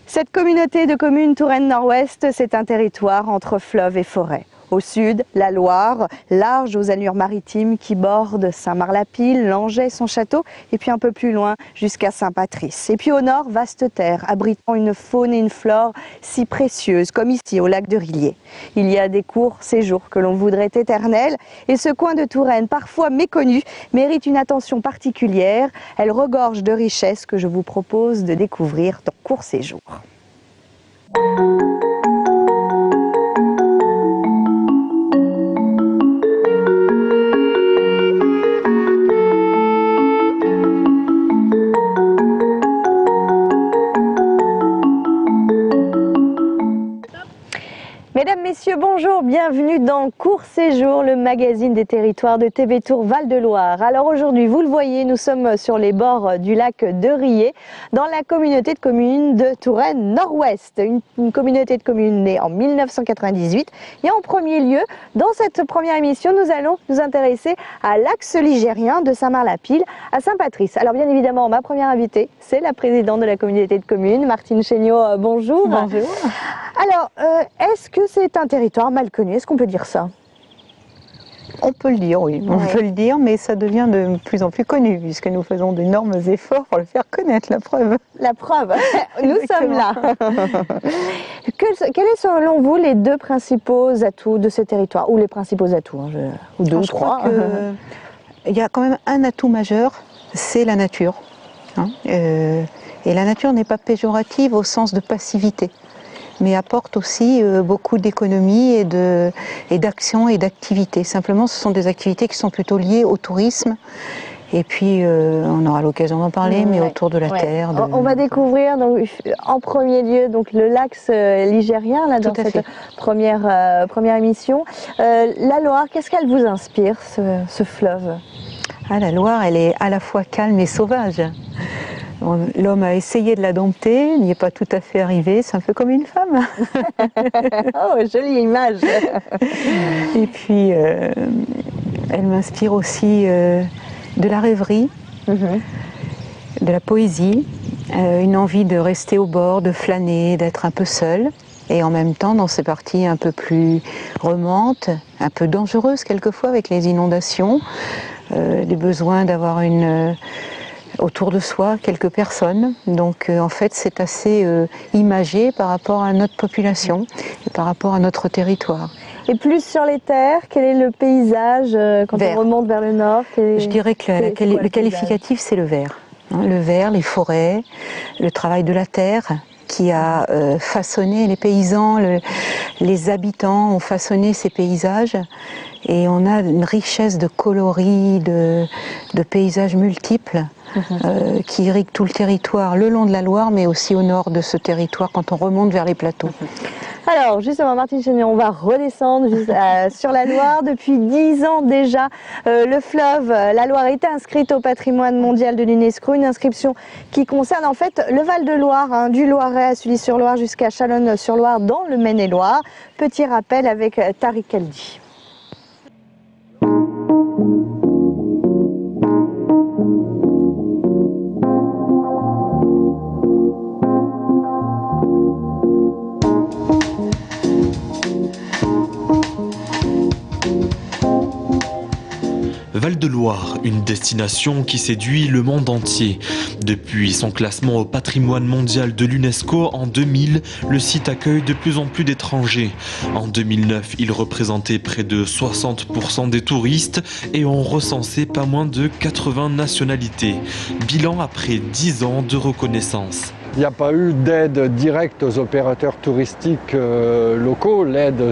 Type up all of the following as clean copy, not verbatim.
Cette communauté de communes Touraine Nord-Ouest, c'est un territoire entre fleuve et forêt. Au sud, la Loire, large aux allures maritimes qui borde Saint-Marc-la-Pile, Langeais, son château, et puis un peu plus loin jusqu'à Saint-Patrice. Et puis au nord, vaste terre, abritant une faune et une flore si précieuses, comme ici au lac de Rilliers. Il y a des courts séjours que l'on voudrait éternels, et ce coin de Touraine, parfois méconnu, mérite une attention particulière. Elle regorge de richesses que je vous propose de découvrir dans Court Séjour. Mesdames, Messieurs, bonjour, bienvenue dans Court Séjour, le magazine des territoires de TV Tour Val-de-Loire. Alors aujourd'hui, vous le voyez, nous sommes sur les bords du lac de Rilliers, dans la communauté de communes de Touraine Nord-Ouest. Une communauté de communes née en 1998. Et en premier lieu, dans cette première émission, nous allons nous intéresser à l'axe ligérien de Saint-Marc-la-Pile à Saint-Patrice. Alors bien évidemment, ma première invitée, c'est la présidente de la communauté de communes, Martine Chéniaud. Bonjour. Bonjour. Alors, est-ce que c'est un territoire mal connu? Est-ce qu'on peut dire ça? On peut le dire, oui. On peut le dire, mais ça devient de plus en plus connu, puisque nous faisons d'énormes efforts pour le faire connaître, la preuve. La preuve, nous sommes là. Quels sont selon vous les deux principaux atouts de ce territoire? Ou les principaux atouts, ou deux ou trois. Il y a quand même un atout majeur, c'est la nature. Et la nature n'est pas péjorative au sens de passivité, mais apporte aussi beaucoup d'économies et d'actions et d'activités. Simplement, ce sont des activités qui sont plutôt liées au tourisme. Et puis, on aura l'occasion d'en parler, mais autour de la terre. On va découvrir donc, en premier lieu donc, le l'axe ligérien là, dans cette première émission. La Loire, qu'est-ce qu'elle vous inspire, ce fleuve? La Loire, elle est à la fois calme et sauvage. L'homme a essayé de la dompter, n'y est pas tout à fait arrivé, c'est un peu comme une femme. Oh, jolie image. Et puis, elle m'inspire aussi de la rêverie, de la poésie, une envie de rester au bord, de flâner, d'être un peu seule. Et en même temps, dans ces parties un peu plus remontes, un peu dangereuses quelquefois avec les inondations, des besoins d'avoir autour de soi quelques personnes. Donc en fait c'est assez imagé par rapport à notre population et par rapport à notre territoire. Et plus sur les terres, quel est le paysage quand on remonte vers le nord? Je dirais que le qualificatif c'est le vert. Le vert, les forêts, le travail de la terre qui a façonné les paysans, les habitants ont façonné ces paysages. Et on a une richesse de coloris, de paysages multiples qui irriguent tout le territoire, le long de la Loire, mais aussi au nord de ce territoire quand on remonte vers les plateaux. Alors justement, Martine Chéniaud, on va redescendre sur la Loire. Depuis 10 ans déjà, le fleuve, la Loire est inscrite au patrimoine mondial de l'UNESCO, une inscription qui concerne en fait le Val-de-Loire, du Loiret à Sully-sur-Loire jusqu'à Chalonnes-sur-Loire dans le Maine-et-Loire. Petit rappel avec Tariq Eldi. Val-de-Loire, une destination qui séduit le monde entier. Depuis son classement au patrimoine mondial de l'UNESCO en 2000, le site accueille de plus en plus d'étrangers. En 2009, il représentait près de 60% des touristes et ont recensé pas moins de 80 nationalités. Bilan après 10 ans de reconnaissance. Il n'y a pas eu d'aide directe aux opérateurs touristiques locaux. L'aide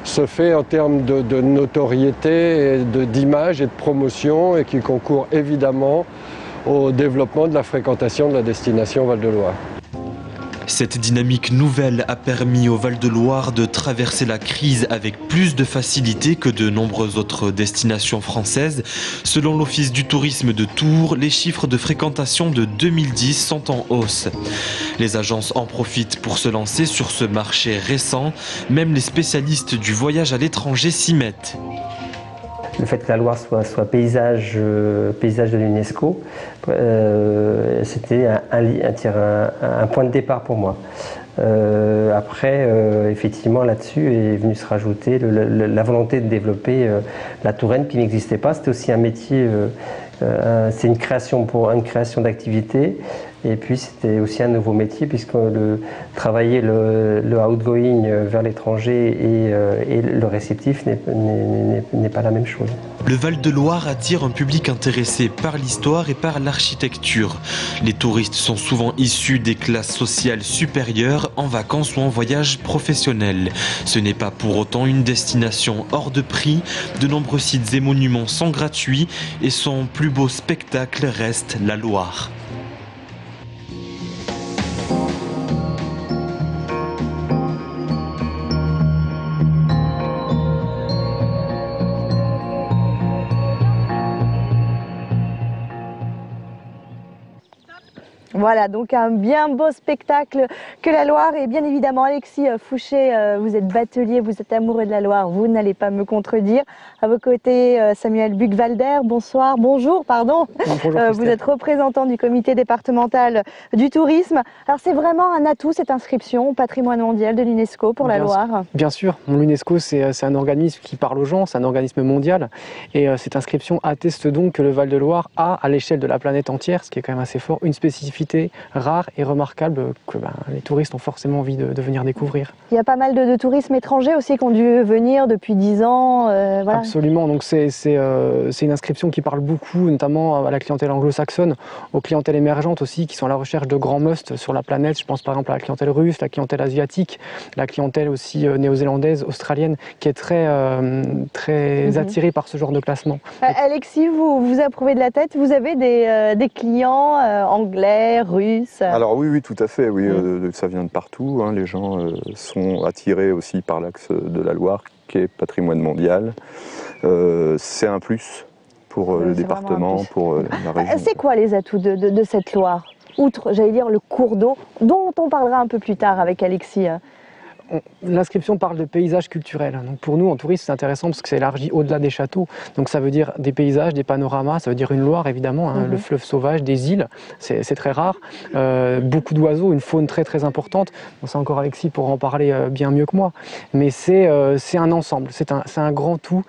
se fait en termes de notoriété, d'image et de promotion et qui concourt évidemment au développement de la fréquentation de la destination Val-de-Loire. Cette dynamique nouvelle a permis au Val-de-Loire de traverser la crise avec plus de facilité que de nombreuses autres destinations françaises. Selon l'Office du tourisme de Tours, les chiffres de fréquentation de 2010 sont en hausse. Les agences en profitent pour se lancer sur ce marché récent. Même les spécialistes du voyage à l'étranger s'y mettent. le fait que la Loire soit paysage de l'UNESCO, c'était un point de départ pour moi. Après, effectivement, là-dessus est venu se rajouter la volonté de développer la Touraine qui n'existait pas. C'était aussi un métier, c'est une création d'activité. Et puis c'était aussi un nouveau métier puisque travailler le outgoing vers l'étranger et le réceptif n'est pas la même chose. Le Val-de-Loire attire un public intéressé par l'histoire et par l'architecture. Les touristes sont souvent issus des classes sociales supérieures en vacances ou en voyage professionnel. Ce n'est pas pour autant une destination hors de prix. De nombreux sites et monuments sont gratuits et son plus beau spectacle reste la Loire. Voilà, donc un bien beau spectacle que la Loire. Et bien évidemment, Alexis Fouché, vous êtes batelier, vous êtes amoureux de la Loire, vous n'allez pas me contredire. À vos côtés, Samuel Buchwalder, bonjour. Bonjour, vous êtes représentant du comité départemental du tourisme. Alors c'est vraiment un atout cette inscription au patrimoine mondial de l'UNESCO pour la Loire. Bien sûr, l'UNESCO c'est un organisme qui parle aux gens, c'est un organisme mondial. Et cette inscription atteste donc que le Val-de-Loire a, à l'échelle de la planète entière, ce qui est quand même assez fort, une spécificité rare et remarquable que les touristes ont forcément envie de venir découvrir. Il y a pas mal de tourisme étranger aussi qui ont dû venir depuis 10 ans. Voilà. Absolument, donc c'est une inscription qui parle beaucoup, notamment à la clientèle anglo-saxonne, aux clientèles émergentes aussi, qui sont à la recherche de grands musts sur la planète. Je pense par exemple à la clientèle russe, la clientèle asiatique, la clientèle aussi néo-zélandaise, australienne, qui est très attirée par ce genre de classement. Alexis, vous approuvez de la tête, vous avez des clients anglais, russes? Alors oui, tout à fait, oui, ça vient de partout, hein. Les gens sont attirés aussi par l'axe de la Loire, qui est patrimoine mondial. C'est un plus pour le département, pour la région. C'est quoi les atouts de cette Loire? Outre, j'allais dire, le cours d'eau, dont on parlera un peu plus tard avec Alexis. L'inscription parle de paysage culturel. Donc pour nous, en tourisme, c'est intéressant parce que c'est élargi au-delà des châteaux. Donc ça veut dire des paysages, des panoramas, ça veut dire une Loire évidemment, hein, le fleuve sauvage, des îles, c'est très rare. Beaucoup d'oiseaux, une faune très importante. Bon, c'est encore Alexis pour en parler bien mieux que moi. Mais c'est un ensemble, c'est un grand tout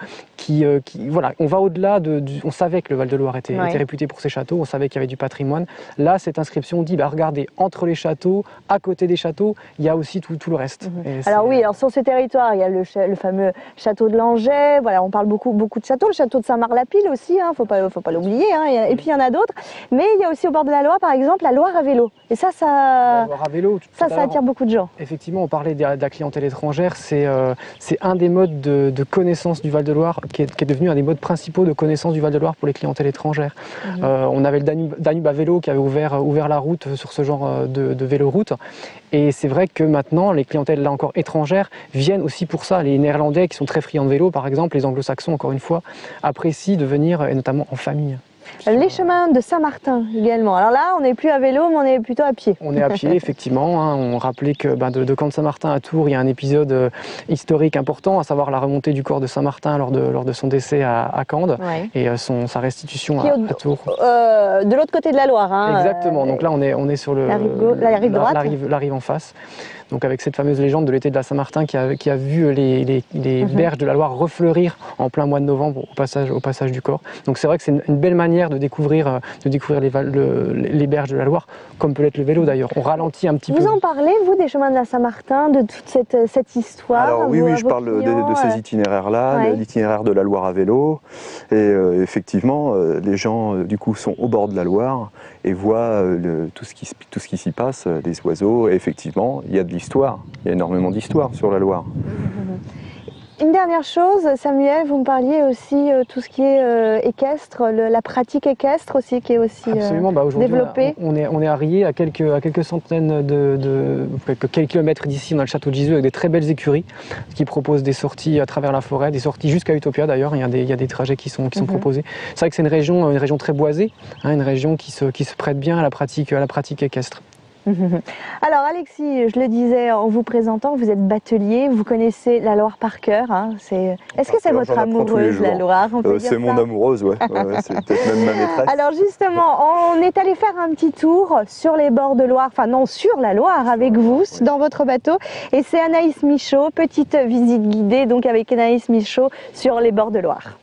voilà, on va au-delà on savait que le Val-de-Loire était réputé pour ses châteaux, on savait qu'il y avait du patrimoine. Là, cette inscription dit, regardez, entre les châteaux, à côté des châteaux, il y a aussi tout le reste. Alors oui, sur ce territoire, il y a le fameux château de Langeais, voilà, on parle beaucoup de châteaux, le château de Saint-Marc-la-Pile aussi, hein, faut pas l'oublier, hein, et puis il y en a d'autres. Mais il y a aussi au bord de la Loire, par exemple, la Loire à vélo. Et ça attire beaucoup de gens. Effectivement, on parlait de la clientèle étrangère, c'est un des modes de connaissance du Val-de-Loire qui est devenu un des modes principaux de connaissance du Val-de-Loire pour les clientèles étrangères. On avait le Danube à vélo qui avait ouvert la route sur ce genre de véloroute. Et c'est vrai que maintenant, les clientèles, là encore, étrangères, viennent aussi pour ça. Les Néerlandais qui sont très friands de vélo, par exemple, les Anglo-Saxons, encore une fois, apprécient de venir, et notamment en famille. Les chemins de Saint-Martin également. Alors là, on n'est plus à vélo, mais on est plutôt à pied. On est à pied, effectivement. Hein. On rappelait que de Camp de Saint-Martin à Tours, il y a un épisode historique important, à savoir la remontée du corps de Saint-Martin lors de son décès à Cande et sa restitution à Tours. De l'autre côté de la Loire. Hein, exactement. Donc là, on est sur la rive droite. La rive en face. Donc avec cette fameuse légende de l'été de la Saint-Martin qui a vu les berges de la Loire refleurir en plein mois de novembre au passage du corps. Donc c'est vrai que c'est une belle manière de découvrir les berges de la Loire, comme peut l'être le vélo d'ailleurs. On ralentit un petit peu. Vous en parlez, vous, des chemins de la Saint-Martin, de toute cette histoire? Alors oui, je parle de ces itinéraires-là, l'itinéraire de la Loire à vélo. Et effectivement, les gens du coup sont au bord de la Loire et voient tout ce qui s'y passe, les oiseaux. Et effectivement, il y a de l'histoire, il y a énormément d'histoire sur la Loire. Une dernière chose, Samuel, vous me parliez aussi tout ce qui est équestre, la pratique équestre aussi qui est aussi développée. On est à Riez, à quelques centaines quelques kilomètres d'ici, on a le château de Giseux avec des très belles écuries qui proposent des sorties à travers la forêt, des sorties jusqu'à Utopia d'ailleurs, il y a des trajets qui sont proposés. C'est vrai que c'est une région très boisée, hein, une région qui se prête bien à la pratique équestre. Alors Alexis, je le disais en vous présentant, vous êtes batelier, vous connaissez la Loire par cœur. Hein, est-ce que c'est votre amoureuse, la Loire? C'est mon amoureuse, ouais. C'est peut-être même ma maîtresse. Alors justement, on est allé faire un petit tour sur les bords de Loire, enfin non, sur la Loire avec vous, dans votre bateau. Et c'est Anaïs Michaud, petite visite guidée donc avec Anaïs Michaud sur les bords de Loire.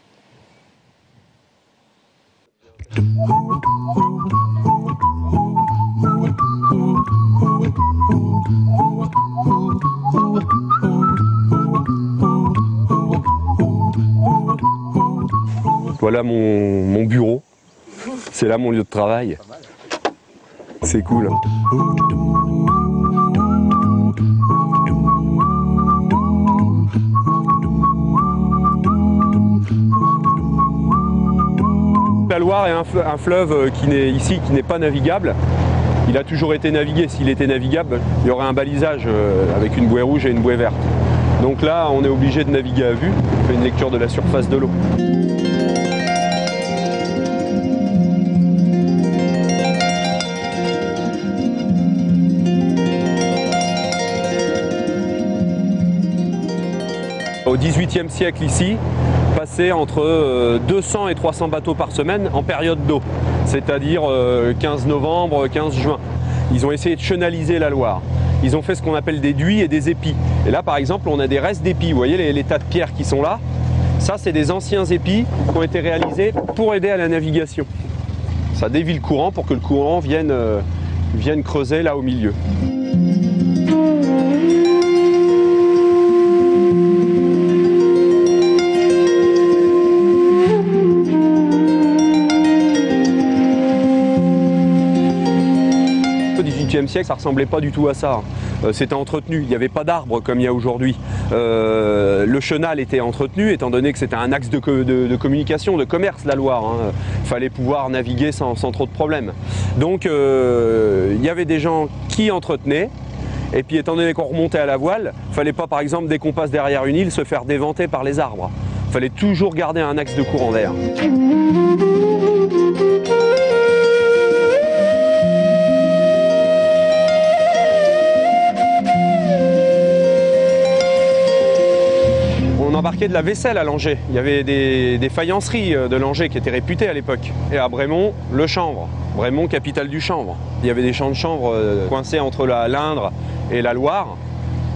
Voilà mon bureau, c'est là mon lieu de travail. C'est cool. La Loire est un fleuve qui n'est pas navigable. Il a toujours été navigué. S'il était navigable, il y aurait un balisage avec une bouée rouge et une bouée verte. Donc là, on est obligé de naviguer à vue. On fait une lecture de la surface de l'eau. Au XVIIIe siècle ici, passait entre 200 et 300 bateaux par semaine en période d'eau, c'est-à-dire 15 novembre, 15 juin. Ils ont essayé de chenaliser la Loire. Ils ont fait ce qu'on appelle des duits et des épis. Et là, par exemple, on a des restes d'épis. Vous voyez les tas de pierres qui sont là? Ça, c'est des anciens épis qui ont été réalisés pour aider à la navigation. Ça dévie le courant pour que le courant vienne creuser là au milieu. Au XVIIIe siècle, ça ressemblait pas du tout à ça. C'était entretenu, il n'y avait pas d'arbres comme il y a aujourd'hui. Le chenal était entretenu, étant donné que c'était un axe de communication, de commerce, la Loire. Hein. Il fallait pouvoir naviguer sans trop de problèmes. Donc il y avait des gens qui entretenaient. Et puis étant donné qu'on remontait à la voile, il ne fallait pas par exemple dès qu'on passe derrière une île se faire déventer par les arbres. Il fallait toujours garder un axe de courant d'air. On embarquait de la vaisselle à Langeais. Il y avait des faïenceries de Langeais qui étaient réputées à l'époque. Et à Brémont, le chanvre. Brémont, capitale du chanvre. Il y avait des champs de chanvre coincés entre l'Indre et la Loire.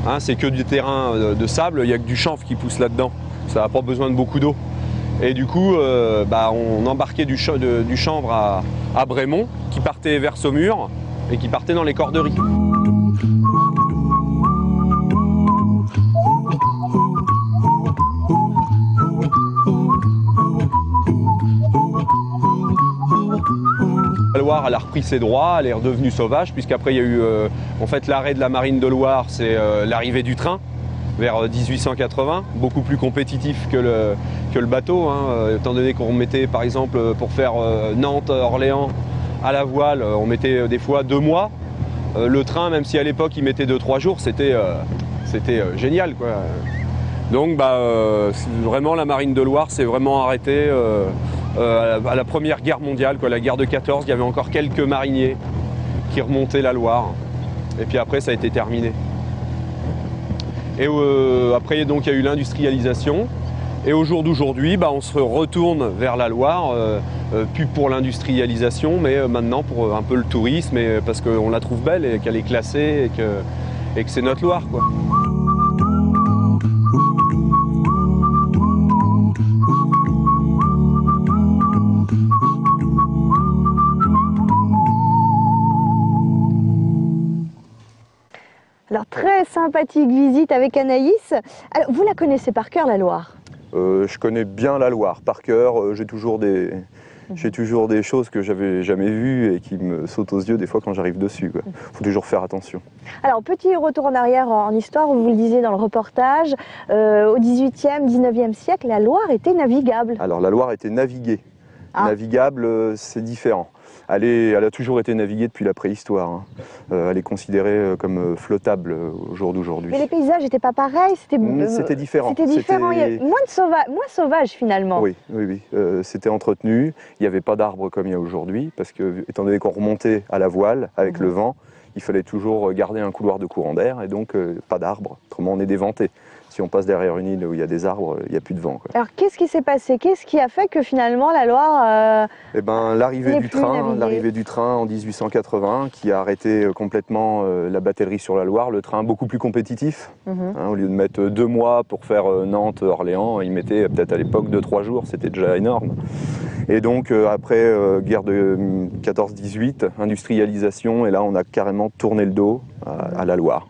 Hein, c'est que du terrain de sable, il n'y a que du chanvre qui pousse là-dedans. Ça n'a pas besoin de beaucoup d'eau. Et du coup, on embarquait du chanvre à Brémont, qui partait vers Saumur et qui partait dans les corderies. La Loire, elle a repris ses droits, elle est redevenue sauvage, puisqu'après il y a eu en fait l'arrêt de la marine de Loire, c'est l'arrivée du train vers 1880, beaucoup plus compétitif que le bateau, hein, étant donné qu'on mettait par exemple pour faire Nantes-Orléans à la voile, on mettait des fois 2 mois. Le train, même si à l'époque il mettait 2-3 jours, c'était génial, quoi. Donc vraiment la marine de Loire s'est vraiment arrêtée à la Première Guerre mondiale, quoi, la guerre de 14, il y avait encore quelques mariniers qui remontaient la Loire. Et puis après ça a été terminé. Et après donc il y a eu l'industrialisation. Et au jour d'aujourd'hui, on se retourne vers la Loire, plus pour l'industrialisation, mais maintenant pour un peu le tourisme, et parce qu'on la trouve belle et qu'elle est classée et que c'est notre Loire, quoi. Alors, très sympathique visite avec Anaïs. Alors, vous la connaissez par cœur, la Loire? Je connais bien la Loire par cœur. J'ai toujours des choses que j'avais jamais vues et qui me sautent aux yeux des fois quand j'arrive dessus. Il faut toujours faire attention. Alors, petit retour en arrière en histoire, vous le disiez dans le reportage, au XVIIIe, XIXe siècle, la Loire était navigable. Alors, la Loire était naviguée. Navigable, c'est différent. Elle a toujours été naviguée depuis la préhistoire. Hein. Elle est considérée comme flottable au jour d'aujourd'hui. Mais les paysages n'étaient pas pareils, c'était différent. C'était différent, il y a moins sauvage finalement. Oui. C'était entretenu, il n'y avait pas d'arbres comme il y a aujourd'hui, parce que, étant donné qu'on remontait à la voile avec le vent, il fallait toujours garder un couloir de courant d'air et donc pas d'arbres, autrement on est déventé. Si on passe derrière une île où il y a des arbres, il n'y a plus de vent, quoi. Alors qu'est-ce qui s'est passé? Qu'est-ce qui a fait que finalement la Loire Eh ben, l'arrivée n'est du plus naviguée. l'arrivée du train en 1880 qui a arrêté complètement la batellerie sur la Loire, le train beaucoup plus compétitif. Au lieu de mettre 2 mois pour faire Nantes-Orléans, il mettait peut-être à l'époque 2-3 jours, c'était déjà énorme. Et donc après guerre de 14-18, industrialisation, et là on a carrément tourné le dos à la Loire.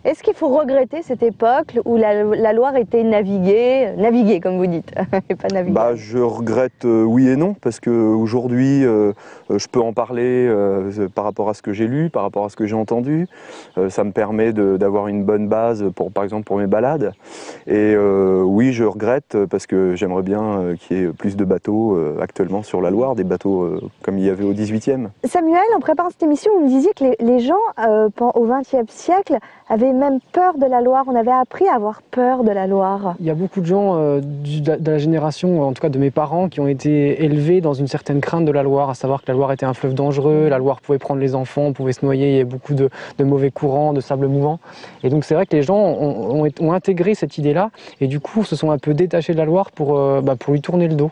Est-ce qu'il faut regretter cette époque où la Loire était naviguée comme vous dites, et pas naviguée? Bah, je regrette oui et non, parce qu'aujourd'hui, je peux en parler par rapport à ce que j'ai lu, par rapport à ce que j'ai entendu. Ça me permet d'avoir une bonne base, par exemple, pour mes balades. Et oui, je regrette, parce que j'aimerais bien qu'il y ait plus de bateaux actuellement sur la Loire, des bateaux comme il y avait au 18e. Samuel, en préparant cette émission, vous me disiez que les gens, au XXe siècle, avaient même peur de la Loire. On avait appris à avoir peur de la Loire. Il y a beaucoup de gens de la génération, en tout cas de mes parents, qui ont été élevés dans une certaine crainte de la Loire, à savoir que la Loire était un fleuve dangereux, la Loire pouvait prendre les enfants, on pouvait se noyer, il y avait beaucoup de mauvais courants, de sable mouvant. Et donc c'est vrai que les gens ont intégré cette idée-là et du coup se sont un peu détachés de la Loire pour lui tourner le dos.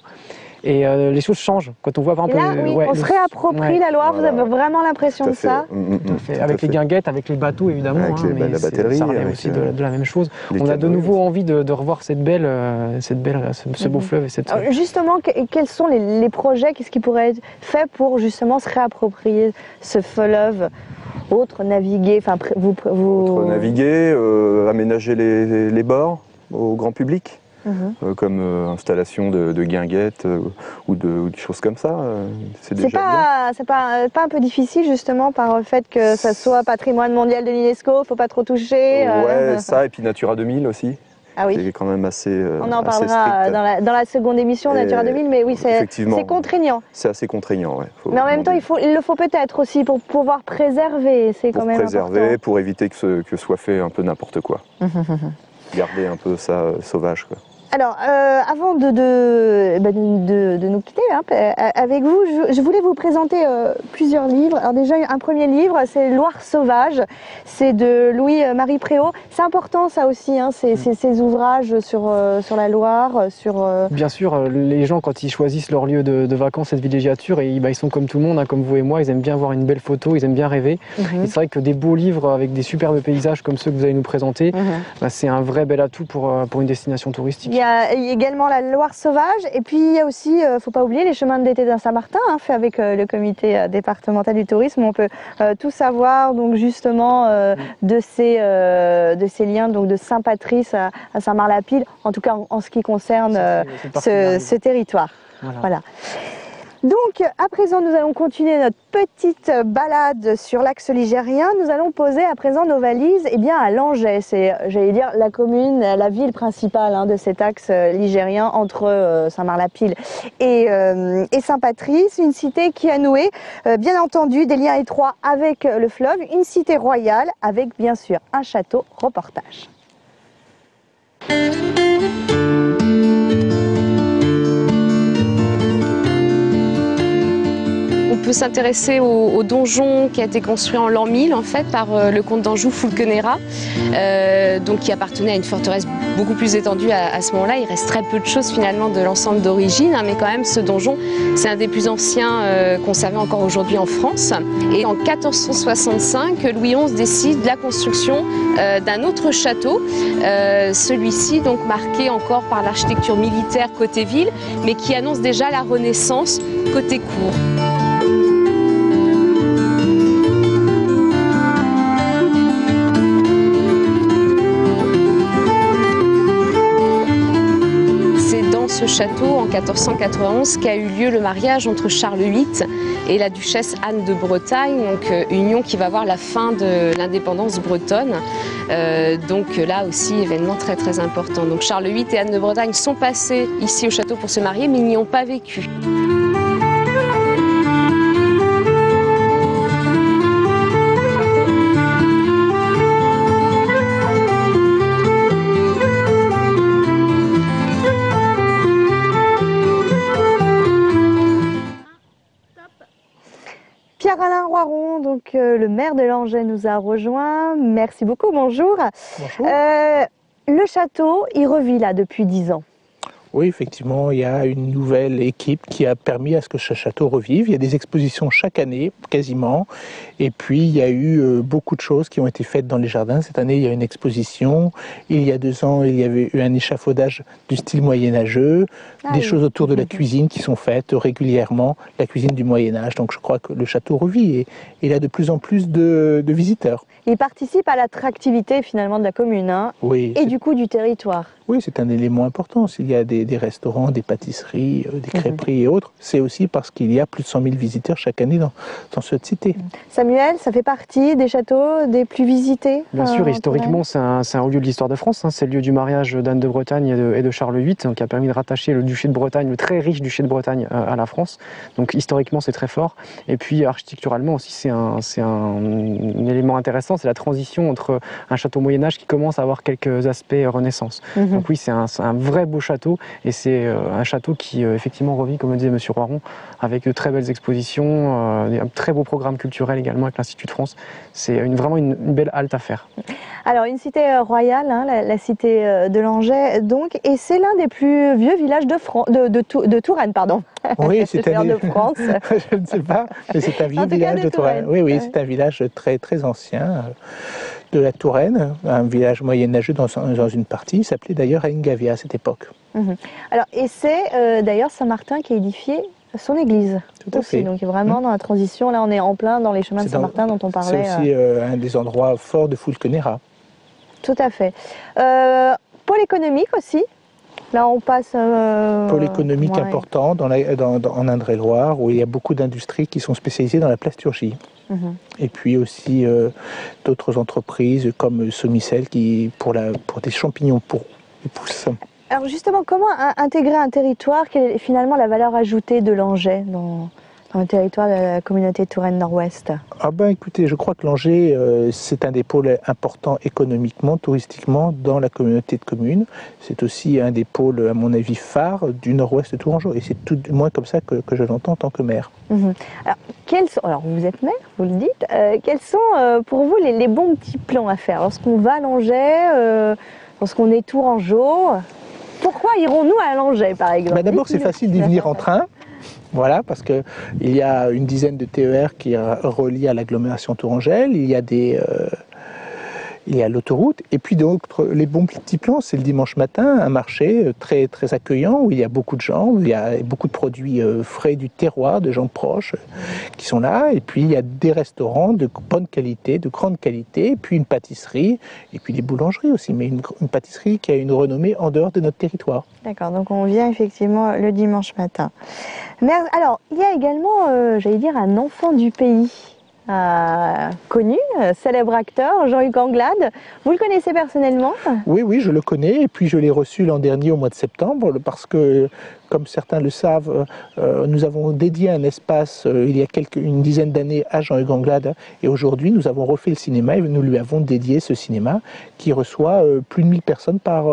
Et les choses changent. Quand on voit par exemple... on se réapproprie la Loire, voilà. Vous avez vraiment l'impression de ça? Tout à fait. Avec les guinguettes, avec les bateaux évidemment, avec la batterie, ça relève aussi de la même chose. On a de nouveau envie de revoir ce beau fleuve. Et Alors, justement, quels sont les projets, qu'est-ce qui pourrait être fait pour justement se réapproprier ce fleuve? Autre naviguer, Autre naviguer, aménager les bords au grand public. Comme installation de guinguettes ou de choses comme ça. C'est déjà bien. C'est pas un peu difficile justement par le fait que ça soit patrimoine mondial de l'UNESCO, il ne faut pas trop toucher. Ouais, ça et puis Natura 2000 aussi. Ah oui. C'est quand même assez On en parlera dans la seconde émission, Natura 2000, mais oui, c'est contraignant. C'est assez contraignant, ouais. Mais en même temps, il le faut peut-être aussi pour pouvoir préserver, c'est quand même important. Pour préserver, pour éviter que soit fait un peu n'importe quoi. Garder un peu ça sauvage, quoi. Alors, avant de nous quitter avec vous, je voulais vous présenter plusieurs livres. Alors déjà, un premier livre, c'est Loire sauvage, c'est de Louis-Marie Préau. C'est important ça aussi, ces ouvrages sur la Loire. Bien sûr, les gens quand ils choisissent leur lieu de vacances et de villégiature, ils sont comme tout le monde, comme vous et moi, ils aiment bien voir une belle photo, ils aiment bien rêver. Et c'est vrai que des beaux livres avec des superbes paysages comme ceux que vous allez nous présenter, c'est un vrai bel atout pour une destination touristique. Il y a également la Loire sauvage et puis il y a aussi, faut pas oublier, les chemins de l'été d'un Saint-Martin, fait avec le comité départemental du tourisme. On peut tout savoir donc justement de ces liens donc de Saint-Patrice à Saint-Marc-la-Pile, en tout cas en ce qui concerne ce territoire. Voilà. Donc, à présent, nous allons continuer notre petite balade sur l'axe ligérien. Nous allons poser à présent nos valises à Langeais. C'est, j'allais dire, la commune, la ville principale de cet axe ligérien entre Saint-Marc-la-Pile et Saint-Patrice. Une cité qui a noué, bien entendu, des liens étroits avec le fleuve. Une cité royale avec, bien sûr, un château. Reportage. On peut s'intéresser au donjon qui a été construit en l'an 1000 en fait par le comte d'Anjou Fulkenera, donc qui appartenait à une forteresse beaucoup plus étendue à ce moment-là. Il reste très peu de choses finalement de l'ensemble d'origine, mais quand même ce donjon c'est un des plus anciens conservés encore aujourd'hui en France. Et en 1465, Louis XI décide la construction d'un autre château, celui-ci donc marqué encore par l'architecture militaire côté ville, mais qui annonce déjà la Renaissance côté cour. Ce château en 1491 qu'a eu lieu le mariage entre Charles VIII et la duchesse Anne de Bretagne, donc union qui va voir la fin de l'indépendance bretonne. Donc là aussi événement très très important. Donc Charles VIII et Anne de Bretagne sont passés ici au château pour se marier, mais ils n'y ont pas vécu. Pierre-Alain Roiron, donc le maire de Langeais nous a rejoint. Merci beaucoup, bonjour. Bonjour. Le château, il revit là depuis 10 ans. Oui, effectivement, il y a une nouvelle équipe qui a permis à ce que ce château revive. Il y a des expositions chaque année, quasiment. Et puis, il y a eu beaucoup de choses qui ont été faites dans les jardins. Cette année, il y a une exposition. Il y a 2 ans, il y avait eu un échafaudage du style moyenâgeux. Des choses autour de la cuisine qui sont faites régulièrement, la cuisine du Moyen-Âge. Donc, je crois que le château revit et il a de plus en plus de visiteurs. Il participe à l'attractivité finalement de la commune, hein, oui, et du coup du territoire. Oui, c'est un élément important. S'il y a des restaurants, des pâtisseries, des crêperies et autres, c'est aussi parce qu'il y a plus de 100 000 visiteurs chaque année dans cette cité. Samuel, ça fait partie des châteaux des plus visités? Bien sûr, historiquement, c'est un haut lieu de l'histoire de France. Hein. C'est le lieu du mariage d'Anne de Bretagne et de Charles VIII, qui a permis de rattacher le duché de Bretagne, le très riche duché de Bretagne, à la France. Donc historiquement, c'est très fort. Et puis architecturalement aussi, c'est un élément intéressant. C'est la transition entre un château Moyen-Âge qui commence à avoir quelques aspects Renaissance. Donc oui, c'est un vrai beau château et c'est un château qui effectivement revit, comme le disait M. Roiron, avec de très belles expositions, un très beau programme culturel également avec l'Institut de France. C'est vraiment une belle halte à faire. Alors une cité royale, hein, la cité de Langeais, donc, et c'est l'un des plus vieux villages de Touraine, pardon. Oui, c'est de France. Je ne sais pas, mais c'est un vieux village de Touraine. Oui, oui, c'est un village très très ancien de la Touraine, un village moyenâgeux dans une partie. Il s'appelait d'ailleurs Aingavia à cette époque. Alors, et c'est d'ailleurs Saint-Martin qui a édifié son église. Tout à fait. Donc vraiment dans la transition, là on est en plein dans les chemins de Saint-Martin dont on parlait. C'est aussi un des endroits forts de Fulconera. Tout à fait. Pôle économique aussi. Là on passe... Pôle économique important en Indre-et-Loire, où il y a beaucoup d'industries qui sont spécialisées dans la plasturgie. Et puis aussi d'autres entreprises comme Somicel pour des champignons pour les pousses. Alors justement, comment intégrer un territoire? Quelle est finalement la valeur ajoutée de Langeais dans le territoire de la communauté Touraine Nord-Ouest? Ah ben écoutez, je crois que Langeais, c'est un des pôles importants économiquement, touristiquement dans la communauté de communes. C'est aussi un des pôles, à mon avis, phares du Nord-Ouest tourangeau. Et c'est tout du moins comme ça que je l'entends en tant que maire. Alors, vous êtes maire, vous le dites. Quels sont pour vous les bons petits plans à faire lorsqu'on va à Langeais, lorsqu'on est tourangeau? Pourquoi irons-nous à Langeais, par exemple? D'abord, c'est facile d'y venir en train. Voilà, parce qu'il y a une dizaine de TER qui relient à l'agglomération tourangelle. Il y a l'autoroute. Et puis les bons petits plans, c'est le dimanche matin, un marché très, très accueillant où il y a beaucoup de gens, où il y a beaucoup de produits frais du terroir, de gens proches qui sont là. Et puis il y a des restaurants de bonne qualité, de grande qualité, et puis une pâtisserie, et puis des boulangeries aussi, mais une pâtisserie qui a une renommée en dehors de notre territoire. D'accord, donc on vient effectivement le dimanche matin. Mais alors, il y a également, j'allais dire, un enfant du pays. Connu, célèbre acteur, Jean-Hugues Anglade. Vous le connaissez personnellement? Oui, je le connais et puis je l'ai reçu l'an dernier au mois de septembre parce que, comme certains le savent, nous avons dédié un espace il y a une dizaine d'années à Jean-Hugues Anglade et aujourd'hui nous avons refait le cinéma et nous lui avons dédié ce cinéma qui reçoit plus de 1000 personnes par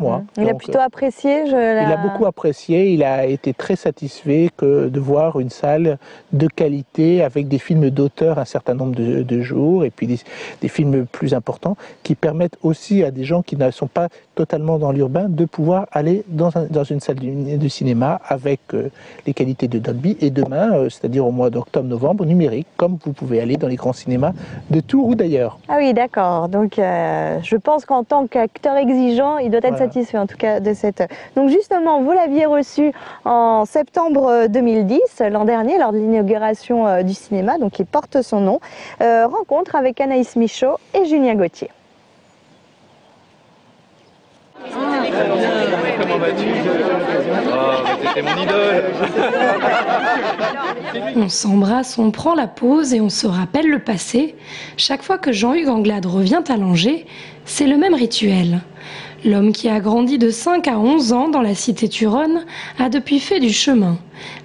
mois. Il a plutôt apprécié. Il a beaucoup apprécié, il a été très satisfait de voir une salle de qualité avec des films d'auteur un certain nombre de jours et puis des films plus importants qui permettent aussi à des gens qui ne sont pas totalement dans l'urbain de pouvoir aller dans une salle de cinéma avec les qualités de Dolby et demain, c'est-à-dire au mois d'octobre-novembre, numérique, comme vous pouvez aller dans les grands cinémas de Tours ou d'ailleurs. Ah oui, d'accord. Donc je pense qu'en tant qu'acteur exigeant, il doit être satisfait en tout cas de cette... Donc justement, vous l'aviez reçu en septembre 2010, l'an dernier, lors de l'inauguration du cinéma, donc qui porte son nom. Rencontre avec Anaïs Michaud et Julien Gauthier. Comment vas-tu? Oh, t'étais mon idole. On s'embrasse, on prend la pause et on se rappelle le passé. Chaque fois que Jean-Hugues Anglade revient à Langeais, c'est le même rituel. L'homme qui a grandi de 5 à 11 ans dans la cité Turonne a depuis fait du chemin.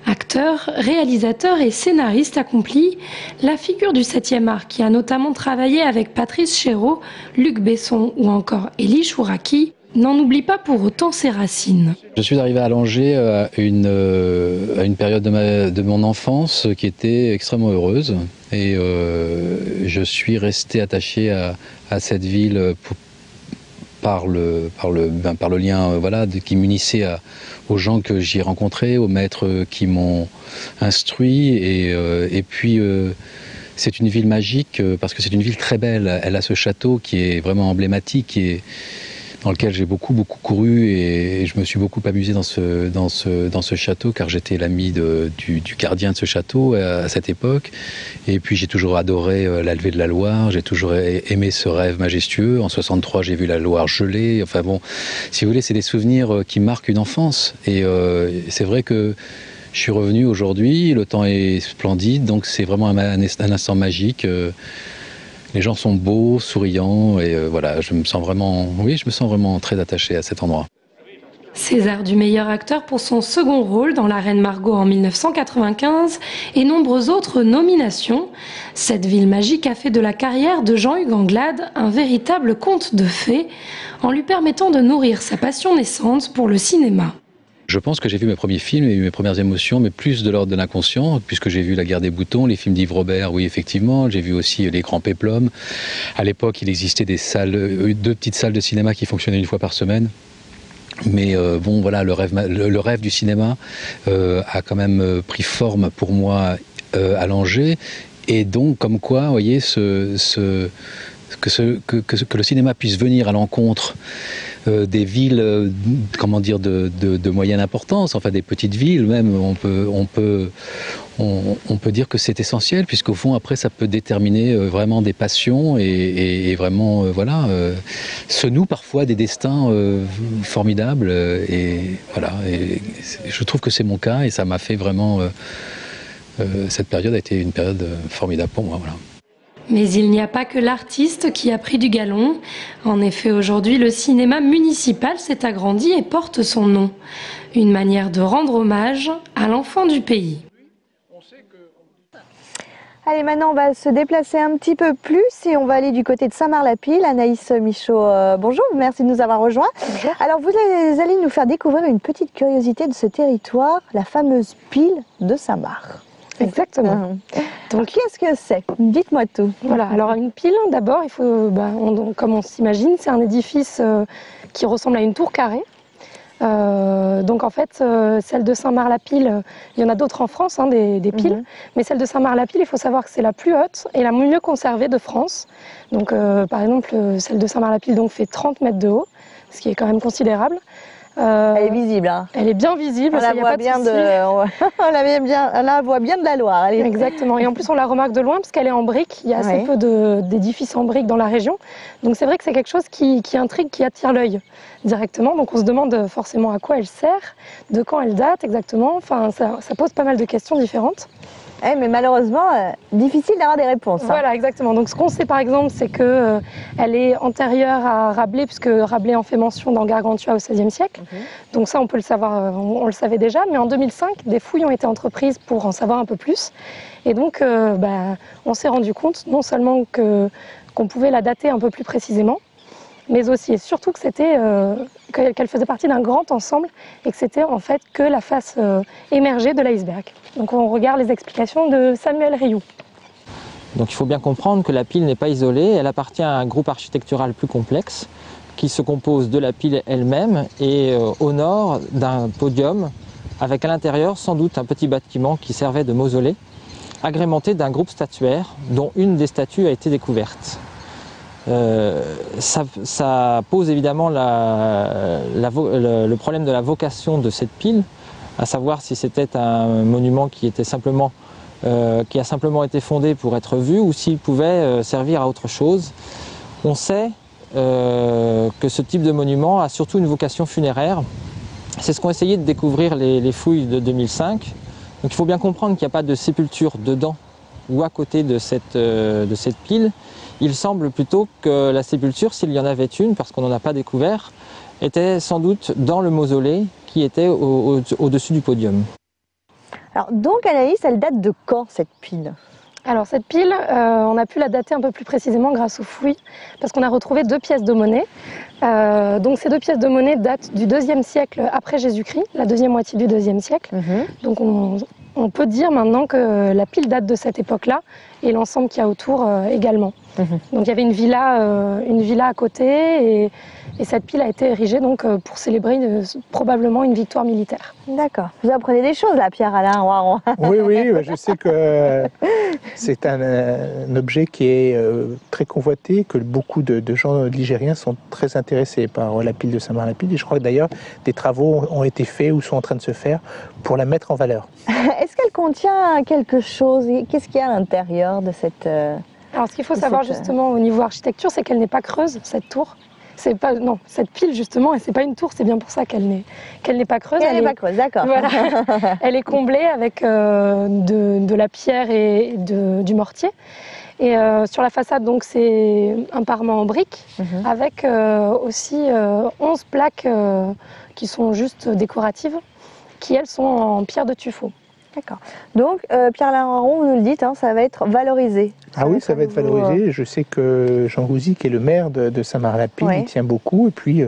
Acteur, réalisateur et scénariste accompli, la figure du 7e art qui a notamment travaillé avec Patrice Chéreau, Luc Besson ou encore Élie Chouraki n'en oublie pas pour autant ses racines. Je suis arrivé à Langeais à une période de mon enfance qui était extrêmement heureuse et je suis resté attaché à cette ville par le lien qui m'unissait aux gens que j'y ai rencontrés, aux maîtres qui m'ont instruit et puis c'est une ville magique parce que c'est une ville très belle. Elle a ce château qui est vraiment emblématique et dans lequel j'ai beaucoup couru et je me suis beaucoup amusé dans ce château car j'étais l'ami du gardien de ce château à cette époque. Et puis j'ai toujours adoré la levée de la Loire, j'ai toujours aimé ce rêve majestueux. En 63, j'ai vu la Loire gelée. Enfin bon, si vous voulez, c'est des souvenirs qui marquent une enfance. Et c'est vrai que je suis revenu aujourd'hui, le temps est splendide, donc c'est vraiment un instant magique. Les gens sont beaux, souriants et voilà, je me sens vraiment très attaché à cet endroit. César du meilleur acteur pour son second rôle dans La Reine Margot en 1995 et nombreuses autres nominations. Cette ville magique a fait de la carrière de Jean-Hugues Anglade un véritable conte de fées en lui permettant de nourrir sa passion naissante pour le cinéma. Je pense que j'ai vu mes premiers films et eu mes premières émotions, mais plus de l'ordre de l'inconscient, puisque j'ai vu La Guerre des boutons, les films d'Yves Robert, oui effectivement, j'ai vu aussi Les Grands Péplums. À l'époque, il existait deux petites salles de cinéma qui fonctionnaient une fois par semaine. Mais bon, voilà, le rêve du cinéma a quand même pris forme pour moi à Langeais. Et donc, comme quoi, vous voyez, que le cinéma puisse venir à l'encontre des villes, comment dire, de moyenne importance, enfin des petites villes même, on peut dire que c'est essentiel, puisqu'au fond, après, ça peut déterminer vraiment des passions et vraiment, voilà, se nouent parfois des destins formidables. Et voilà, et je trouve que c'est mon cas et ça m'a fait vraiment... cette période a été une période formidable pour moi, voilà. Mais il n'y a pas que l'artiste qui a pris du galon. En effet, aujourd'hui, le cinéma municipal s'est agrandi et porte son nom. Une manière de rendre hommage à l'enfant du pays. Allez, maintenant on va se déplacer un petit peu plus et on va aller du côté de Saint-Marc-la-Pile. Anaïs Michaud, bonjour, merci de nous avoir rejoints. Bonjour. Alors vous allez nous faire découvrir une petite curiosité de ce territoire, la fameuse pile de Saint-Marc. Exactement. Donc qu'est-ce que c'est? Dites-moi tout. Voilà, alors une pile, d'abord, il faut, comme on s'imagine, c'est un édifice qui ressemble à une tour carrée. Donc en fait, celle de Saint-Marc-la-Pile, il y en a d'autres en France, hein, des piles, mais celle de Saint-Marc-la-Pile, il faut savoir que c'est la plus haute et la mieux conservée de France. Donc par exemple, celle de Saint-Marc-la-Pile donc, fait 30 mètres de haut, ce qui est quand même considérable. Elle est visible. Hein. Elle est bien visible. On la voit bien de la Loire. Allez. Exactement. Et en plus, on la remarque de loin parce qu'elle est en briques. Il y a assez peu d'édifices en briques dans la région. Donc c'est vrai que c'est quelque chose qui intrigue, qui attire l'œil directement. Donc on se demande forcément à quoi elle sert, de quand elle date exactement. Enfin, ça pose pas mal de questions différentes. Mais malheureusement, difficile d'avoir des réponses. Hein. Voilà, exactement. Donc ce qu'on sait par exemple, c'est qu'elle est antérieure à Rabelais, puisque Rabelais en fait mention dans Gargantua au XVIe siècle. Donc ça, on peut le savoir, on le savait déjà. Mais en 2005, des fouilles ont été entreprises pour en savoir un peu plus. Et donc, on s'est rendu compte non seulement qu'on pouvait la dater un peu plus précisément, mais aussi et surtout que c'était qu'elle faisait partie d'un grand ensemble et que c'était en fait que la face émergée de l'iceberg. Donc on regarde les explications de Samuel Rioux. Donc il faut bien comprendre que la pile n'est pas isolée, elle appartient à un groupe architectural plus complexe qui se compose de la pile elle-même et au nord d'un podium avec à l'intérieur sans doute un petit bâtiment qui servait de mausolée agrémenté d'un groupe statuaire dont une des statues a été découverte. Ça pose évidemment le problème de la vocation de cette pile, à savoir si c'était un monument qui a simplement été fondé pour être vu ou s'il pouvait servir à autre chose. On sait que ce type de monument a surtout une vocation funéraire. C'est ce qu'ont essayé de découvrir les fouilles de 2005. Donc il faut bien comprendre qu'il n'y a pas de sépulture dedans ou à côté de cette pile. Il semble plutôt que la sépulture, s'il y en avait une, parce qu'on n'en a pas découvert, était sans doute dans le mausolée qui était au-dessus du podium. Alors donc Anaïs, elle date de quand cette pile? Alors cette pile, on a pu la dater un peu plus précisément grâce aux fouilles, parce qu'on a retrouvé 2 pièces de monnaie. Donc ces 2 pièces de monnaie datent du 2e siècle après Jésus-Christ, la 2e moitié du 2e siècle. Donc on peut dire maintenant que la pile date de cette époque-là, et l'ensemble qu'il y a autour également. Donc il y avait une villa à côté, et cette pile a été érigée donc, pour célébrer probablement une victoire militaire. D'accord. Vous apprenez des choses là, Pierre-Alain Roiron. Oui, je sais que c'est un objet qui est très convoité, que beaucoup de gens ligériens sont très intéressés par la pile de Saint-Marc-la-Pile. Et je crois que d'ailleurs des travaux ont été faits ou sont en train de se faire pour la mettre en valeur. Est-ce qu'elle contient quelque chose? Qu'est-ce qu'il y a à l'intérieur de cette... Alors ce qu'il faut savoir justement au niveau architecture, c'est qu'elle n'est pas creuse, cette tour. C'est pas, non, cette pile justement, et c'est pas une tour, c'est bien pour ça qu'elle n'est pas creuse. Elle n'est pas creuse, d'accord. Voilà. Elle est comblée avec de la pierre et du mortier. Et sur la façade, donc, c'est un parement en briques, avec aussi 11 plaques qui sont juste décoratives, qui elles sont en pierre de tuffeau. D'accord. Donc, Pierre-Alain Roiron, vous nous le dites, hein, ça va être valorisé. Ah oui, ça va être valorisé. Je sais que Jean Gouzy, qui est le maire de Saint-Marc-la-Pile, il tient beaucoup. Et puis,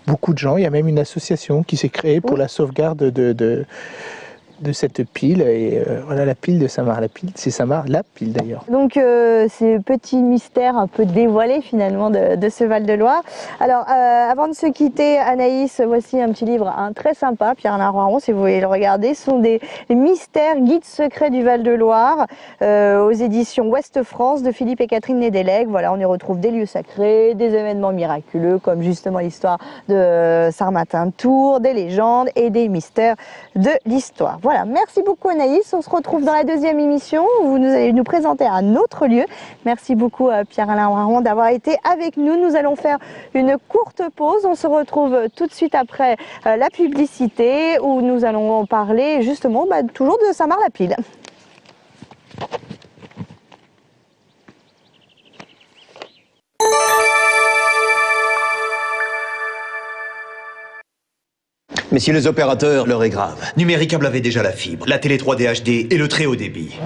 beaucoup de gens, il y a même une association qui s'est créée pour la sauvegarde de cette pile. Et voilà, la pile de Saint-Marc-la-Pile, c'est Saint-Marc-la-Pile d'ailleurs. Donc, c'est petit mystère un peu dévoilé finalement de ce Val-de-Loire. Alors, avant de se quitter, Anaïs, voici un petit livre très sympa, Pierre-Alain Roiron, si vous voulez le regarder. Ce sont des mystères, guides secrets du Val-de-Loire, aux éditions Ouest France de Philippe et Catherine Nédélec. Voilà, on y retrouve des lieux sacrés, des événements miraculeux, comme justement l'histoire de Sarmatin-Tours, des légendes et des mystères de l'histoire. Voilà, merci beaucoup Anaïs, on se retrouve dans la 2e émission où vous allez nous présenter un autre lieu. Merci beaucoup Pierre-Alain Roiron d'avoir été avec nous. Nous allons faire une courte pause, on se retrouve tout de suite après la publicité où nous allons parler justement toujours de Saint-Marc-la-Pile. Messieurs les opérateurs, l'heure est grave. Numéricable avait déjà la fibre, la télé 3D HD et le très haut débit.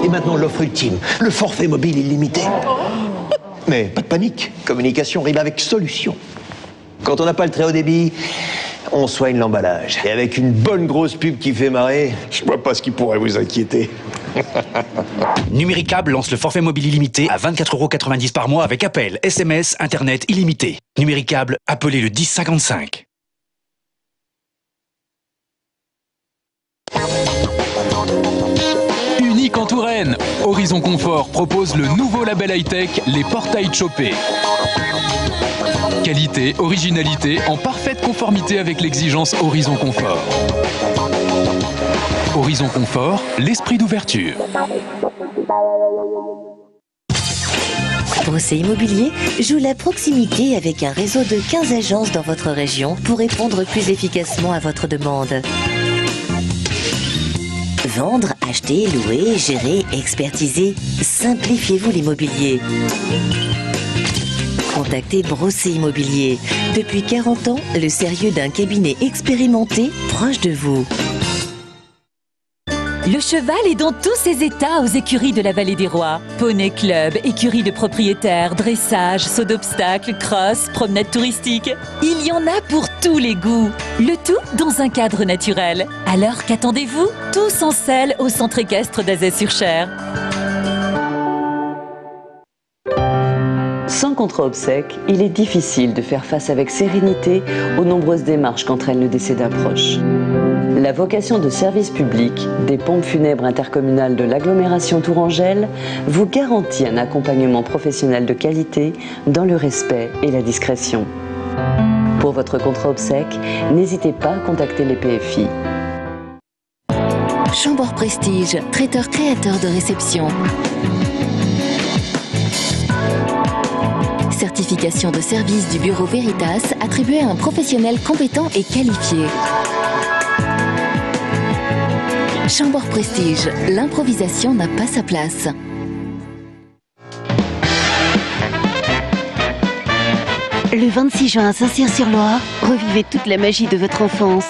Et maintenant l'offre ultime, le forfait mobile illimité. Mais pas de panique, communication rime avec solution. Quand on n'a pas le très haut débit, on soigne l'emballage. Et avec une bonne grosse pub qui fait marrer, je vois pas ce qui pourrait vous inquiéter. Numéricable lance le forfait mobile illimité à 24,90 € par mois avec appel, SMS, Internet illimité. Numéricable, appelez le 1055. Unique en Touraine, Horizon Confort propose le nouveau label high-tech, les portails Chopé. Qualité, originalité, en parfaite conformité avec l'exigence Horizon Confort. Horizon Confort, l'esprit d'ouverture. Brosset Immobilier joue la proximité avec un réseau de 15 agences dans votre région pour répondre plus efficacement à votre demande. Vendre, acheter, louer, gérer, expertiser, simplifiez-vous l'immobilier. Contactez Brosset Immobilier. Depuis 40 ans, le sérieux d'un cabinet expérimenté proche de vous. Le cheval est dans tous ses états aux écuries de la Vallée des Rois. Poney Club, écurie de propriétaires, dressage, saut d'obstacles, cross, promenade touristique. Il y en a pour tous les goûts. Le tout dans un cadre naturel. Alors qu'attendez-vous? Tous en selle au centre équestre d'Azay-sur-Cher. Sans contrat obsèque, il est difficile de faire face avec sérénité aux nombreuses démarches qu'entraîne le décès d'un proche. La vocation de service public des pompes funèbres intercommunales de l'agglomération Tourangelle vous garantit un accompagnement professionnel de qualité dans le respect et la discrétion. Pour votre contrat obsèque, n'hésitez pas à contacter les PFI. Chambord Prestige, traiteur créateur de réception. Certification de service du bureau Veritas attribuée à un professionnel compétent et qualifié. Chambord Prestige, l'improvisation n'a pas sa place. Le 26 juin à Saint-Cyr-sur-Loire, revivez toute la magie de votre enfance.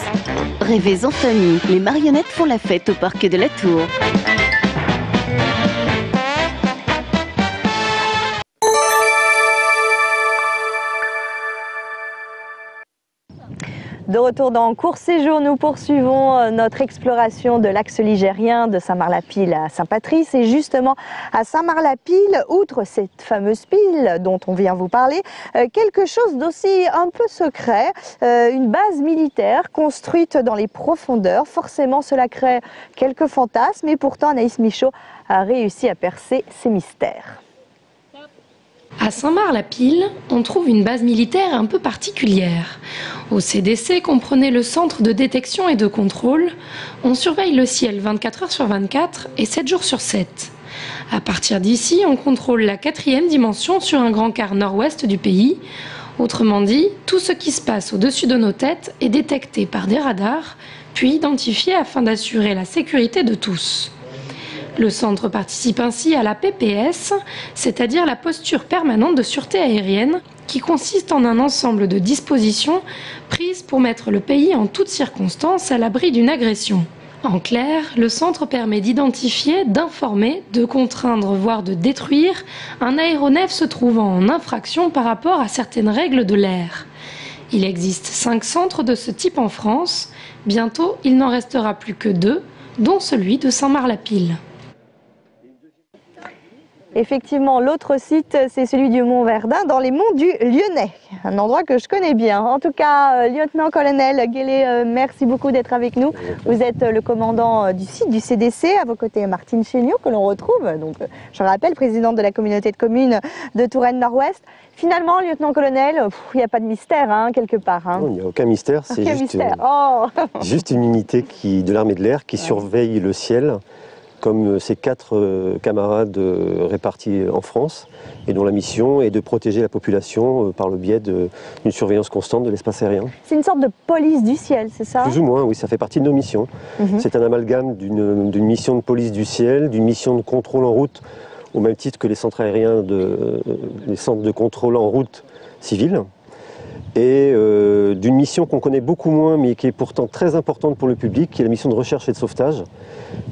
Rêvez en famille, les marionnettes font la fête au parc de la Tour. De retour dans Court Séjour, nous poursuivons notre exploration de l'axe ligérien de Saint-Marc-la-Pile à Saint-Patrice. Et justement, à Saint-Marc-la-Pile, outre cette fameuse pile dont on vient vous parler, quelque chose d'aussi un peu secret, une base militaire construite dans les profondeurs. Forcément, cela crée quelques fantasmes et pourtant Anaïs Michaud a réussi à percer ces mystères. À Saint-Marc-la-Pile, on trouve une base militaire un peu particulière. Au CDC, comprenez le centre de détection et de contrôle. On surveille le ciel 24 heures sur 24 et 7 jours sur 7. À partir d'ici, on contrôle la 4e dimension sur un grand quart nord-ouest du pays. Autrement dit, tout ce qui se passe au-dessus de nos têtes est détecté par des radars, puis identifié afin d'assurer la sécurité de tous. Le centre participe ainsi à la PPS, c'est-à-dire la posture permanente de sûreté aérienne, qui consiste en un ensemble de dispositions prises pour mettre le pays en toutes circonstances à l'abri d'une agression. En clair, le centre permet d'identifier, d'informer, de contraindre, voire de détruire un aéronef se trouvant en infraction par rapport à certaines règles de l'air. Il existe 5 centres de ce type en France. Bientôt, il n'en restera plus que 2, dont celui de Saint-Marc-la-Pile. Effectivement, l'autre site, c'est celui du Mont Verdun, dans les monts du Lyonnais, un endroit que je connais bien. En tout cas, lieutenant-colonel Guélé, merci beaucoup d'être avec nous. Vous êtes le commandant du site du CDC, à vos côtés Martine Chéniaud, que l'on retrouve, donc, je rappelle, présidente de la communauté de communes de Touraine Nord-Ouest. Finalement, lieutenant-colonel, il n'y a pas de mystère, hein, quelque part. Hein. Non, il n'y a aucun mystère, c'est juste une unité de l'armée de l'air qui surveille le ciel, comme ses 4 camarades répartis en France, et dont la mission est de protéger la population par le biais d'une surveillance constante de l'espace aérien. C'est une sorte de police du ciel, c'est ça? Plus ou moins, oui, ça fait partie de nos missions. C'est un amalgame d'une mission de police du ciel, d'une mission de contrôle en route, au même titre que les centres aériens, les centres de contrôle en route civile, et d'une mission qu'on connaît beaucoup moins, mais qui est pourtant très importante pour le public, qui est la mission de recherche et de sauvetage,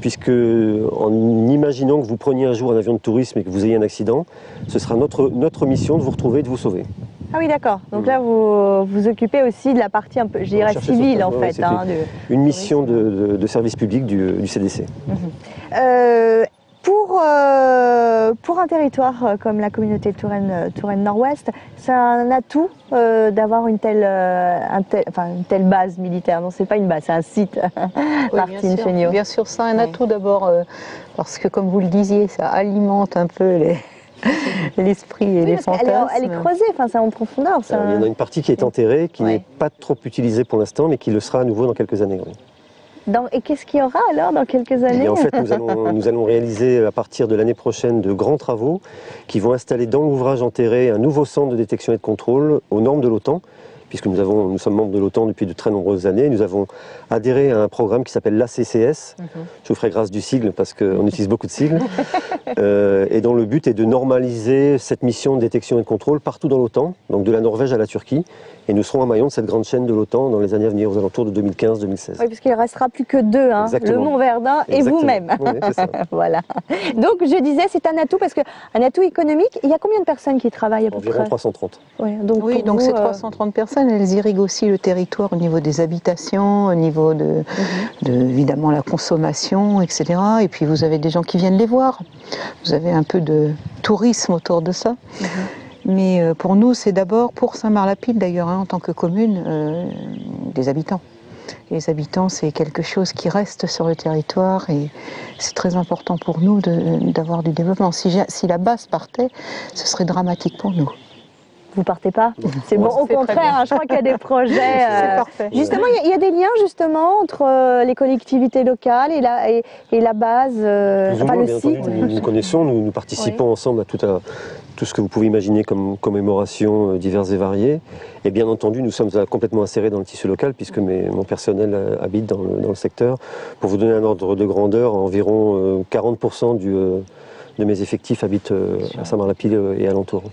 puisque en imaginant que vous preniez un jour un avion de tourisme et que vous ayez un accident, ce sera notre mission de vous retrouver et de vous sauver. Ah oui, d'accord. Donc là, vous vous occupez aussi de la partie un peu, je dirais, civile, en fait. Hein, une mission de service public du CDC. Pour un territoire comme la communauté de Touraine Nord-Ouest, c'est un atout d'avoir une telle base militaire. Non, c'est pas une base, c'est un site. Oui, Martine Chéniaud. Bien sûr, c'est un atout d'abord parce que, comme vous le disiez, ça alimente un peu l'esprit et les fantasmes. Elle est creusée, c'est en profondeur. Ça... Il y en a une partie qui est enterrée, qui n'est pas trop utilisée pour l'instant, mais qui le sera à nouveau dans quelques années. Oui. Et qu'est-ce qu'il y aura alors dans quelques années? Et en fait, nous allons réaliser à partir de l'année prochaine de grands travaux qui vont installer dans l'ouvrage enterré un nouveau centre de détection et de contrôle aux normes de l'OTAN, puisque nous sommes membres de l'OTAN depuis de très nombreuses années. Nous avons adhéré à un programme qui s'appelle l'ACCS. Je vous ferai grâce du sigle parce qu'on utilise beaucoup de sigles. Et dont le but est de normaliser cette mission de détection et de contrôle partout dans l'OTAN, donc de la Norvège à la Turquie. Et nous serons un maillon de cette grande chaîne de l'OTAN dans les années à venir, aux alentours de 2015-2016. Oui, puisqu'il ne restera plus que 2, hein, le Mont Verdun et vous-même. Oui, c'est ça. Voilà. Donc je disais, c'est un atout, parce qu'un atout économique, il y a combien de personnes qui travaillent à peu près? Environ 330. Donc ces 330 personnes, elles irriguent aussi le territoire au niveau des habitations, au niveau de évidemment la consommation, etc. Et puis vous avez des gens qui viennent les voir. Vous avez un peu de tourisme autour de ça. Mais pour nous, c'est d'abord, pour Saint-Marc-la-Pile d'ailleurs, en tant que commune, des habitants. Les habitants, c'est quelque chose qui reste sur le territoire et c'est très important pour nous d'avoir du développement. Si la base partait, ce serait dramatique pour nous. Vous partez pas? C'est bon, au contraire, je crois qu'il y a des projets. C'est parfait. Justement, il y a des liens justement entre les collectivités locales et la base, le site. Nous connaissons, nous participons ensemble à tout ce que vous pouvez imaginer comme commémorations diverses et variées. Et bien entendu, nous sommes complètement insérés dans le tissu local puisque mon personnel habite dans le secteur. Pour vous donner un ordre de grandeur, environ 40% de mes effectifs habitent à Saint-Marc-la-Pile et alentours.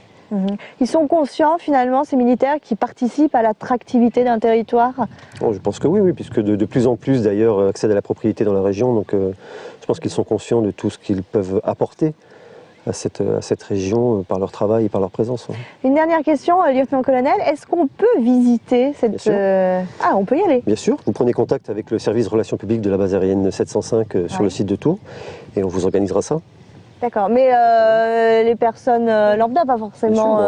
Ils sont conscients finalement, ces militaires, qui participent à l'attractivité d'un territoire? Je pense que oui, puisque de plus en plus d'ailleurs accèdent à la propriété dans la région. Donc je pense qu'ils sont conscients de tout ce qu'ils peuvent apporter à cette région par leur travail et par leur présence. Une dernière question, lieutenant-colonel, est-ce qu'on peut visiter cette... Ah, on peut y aller. Bien sûr, vous prenez contact avec le service relations publiques de la base aérienne 705 sur le site de Tours et on vous organisera ça. D'accord, mais les personnes lambda, pas forcément...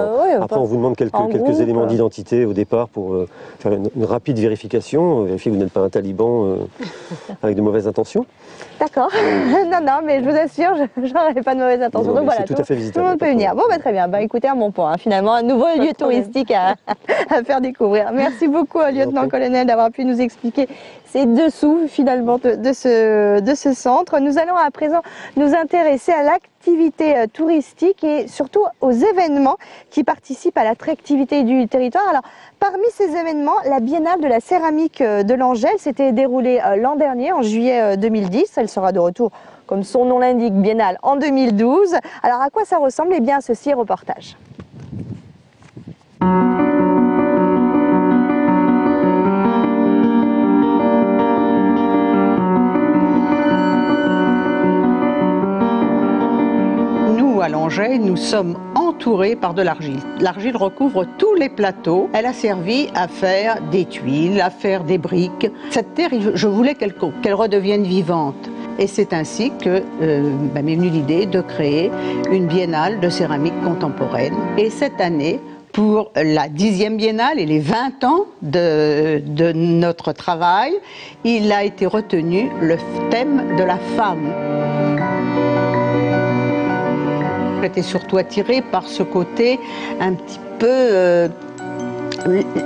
Après, on vous demande quelques éléments d'identité au départ pour faire une rapide vérification, vérifier que vous n'êtes pas un taliban avec de mauvaises intentions. D'accord, non, mais je vous assure, je n'aurais pas de mauvaises intentions. Donc voilà, tout à fait visitable. Tout le monde peut venir. Bon, très bien, écoutez, à mon point, finalement, un nouveau lieu touristique à faire découvrir. Merci beaucoup, lieutenant-colonel, d'avoir pu nous expliquer ces dessous, finalement, de ce centre. Nous allons à présent nous intéresser à l'activité touristique et surtout aux événements qui participent à l'attractivité du territoire. Alors, parmi ces événements, la Biennale de la céramique de l'Angelle s'était déroulée l'an dernier, en juillet 2010. Elle sera de retour, comme son nom l'indique, Biennale en 2012. Alors, à quoi ça ressemble? Eh bien, ceci est reportage. À l'Angelle, nous sommes entourés par de l'argile. L'argile recouvre tous les plateaux. Elle a servi à faire des tuiles, à faire des briques. Cette terre, je voulais qu'elle redevienne vivante. Et c'est ainsi que m'est venue l'idée de créer une biennale de céramique contemporaine. Et cette année, pour la 10e biennale et les 20 ans de notre travail, il a été retenu le thème de la femme. J'étais surtout attirée par ce côté un petit peu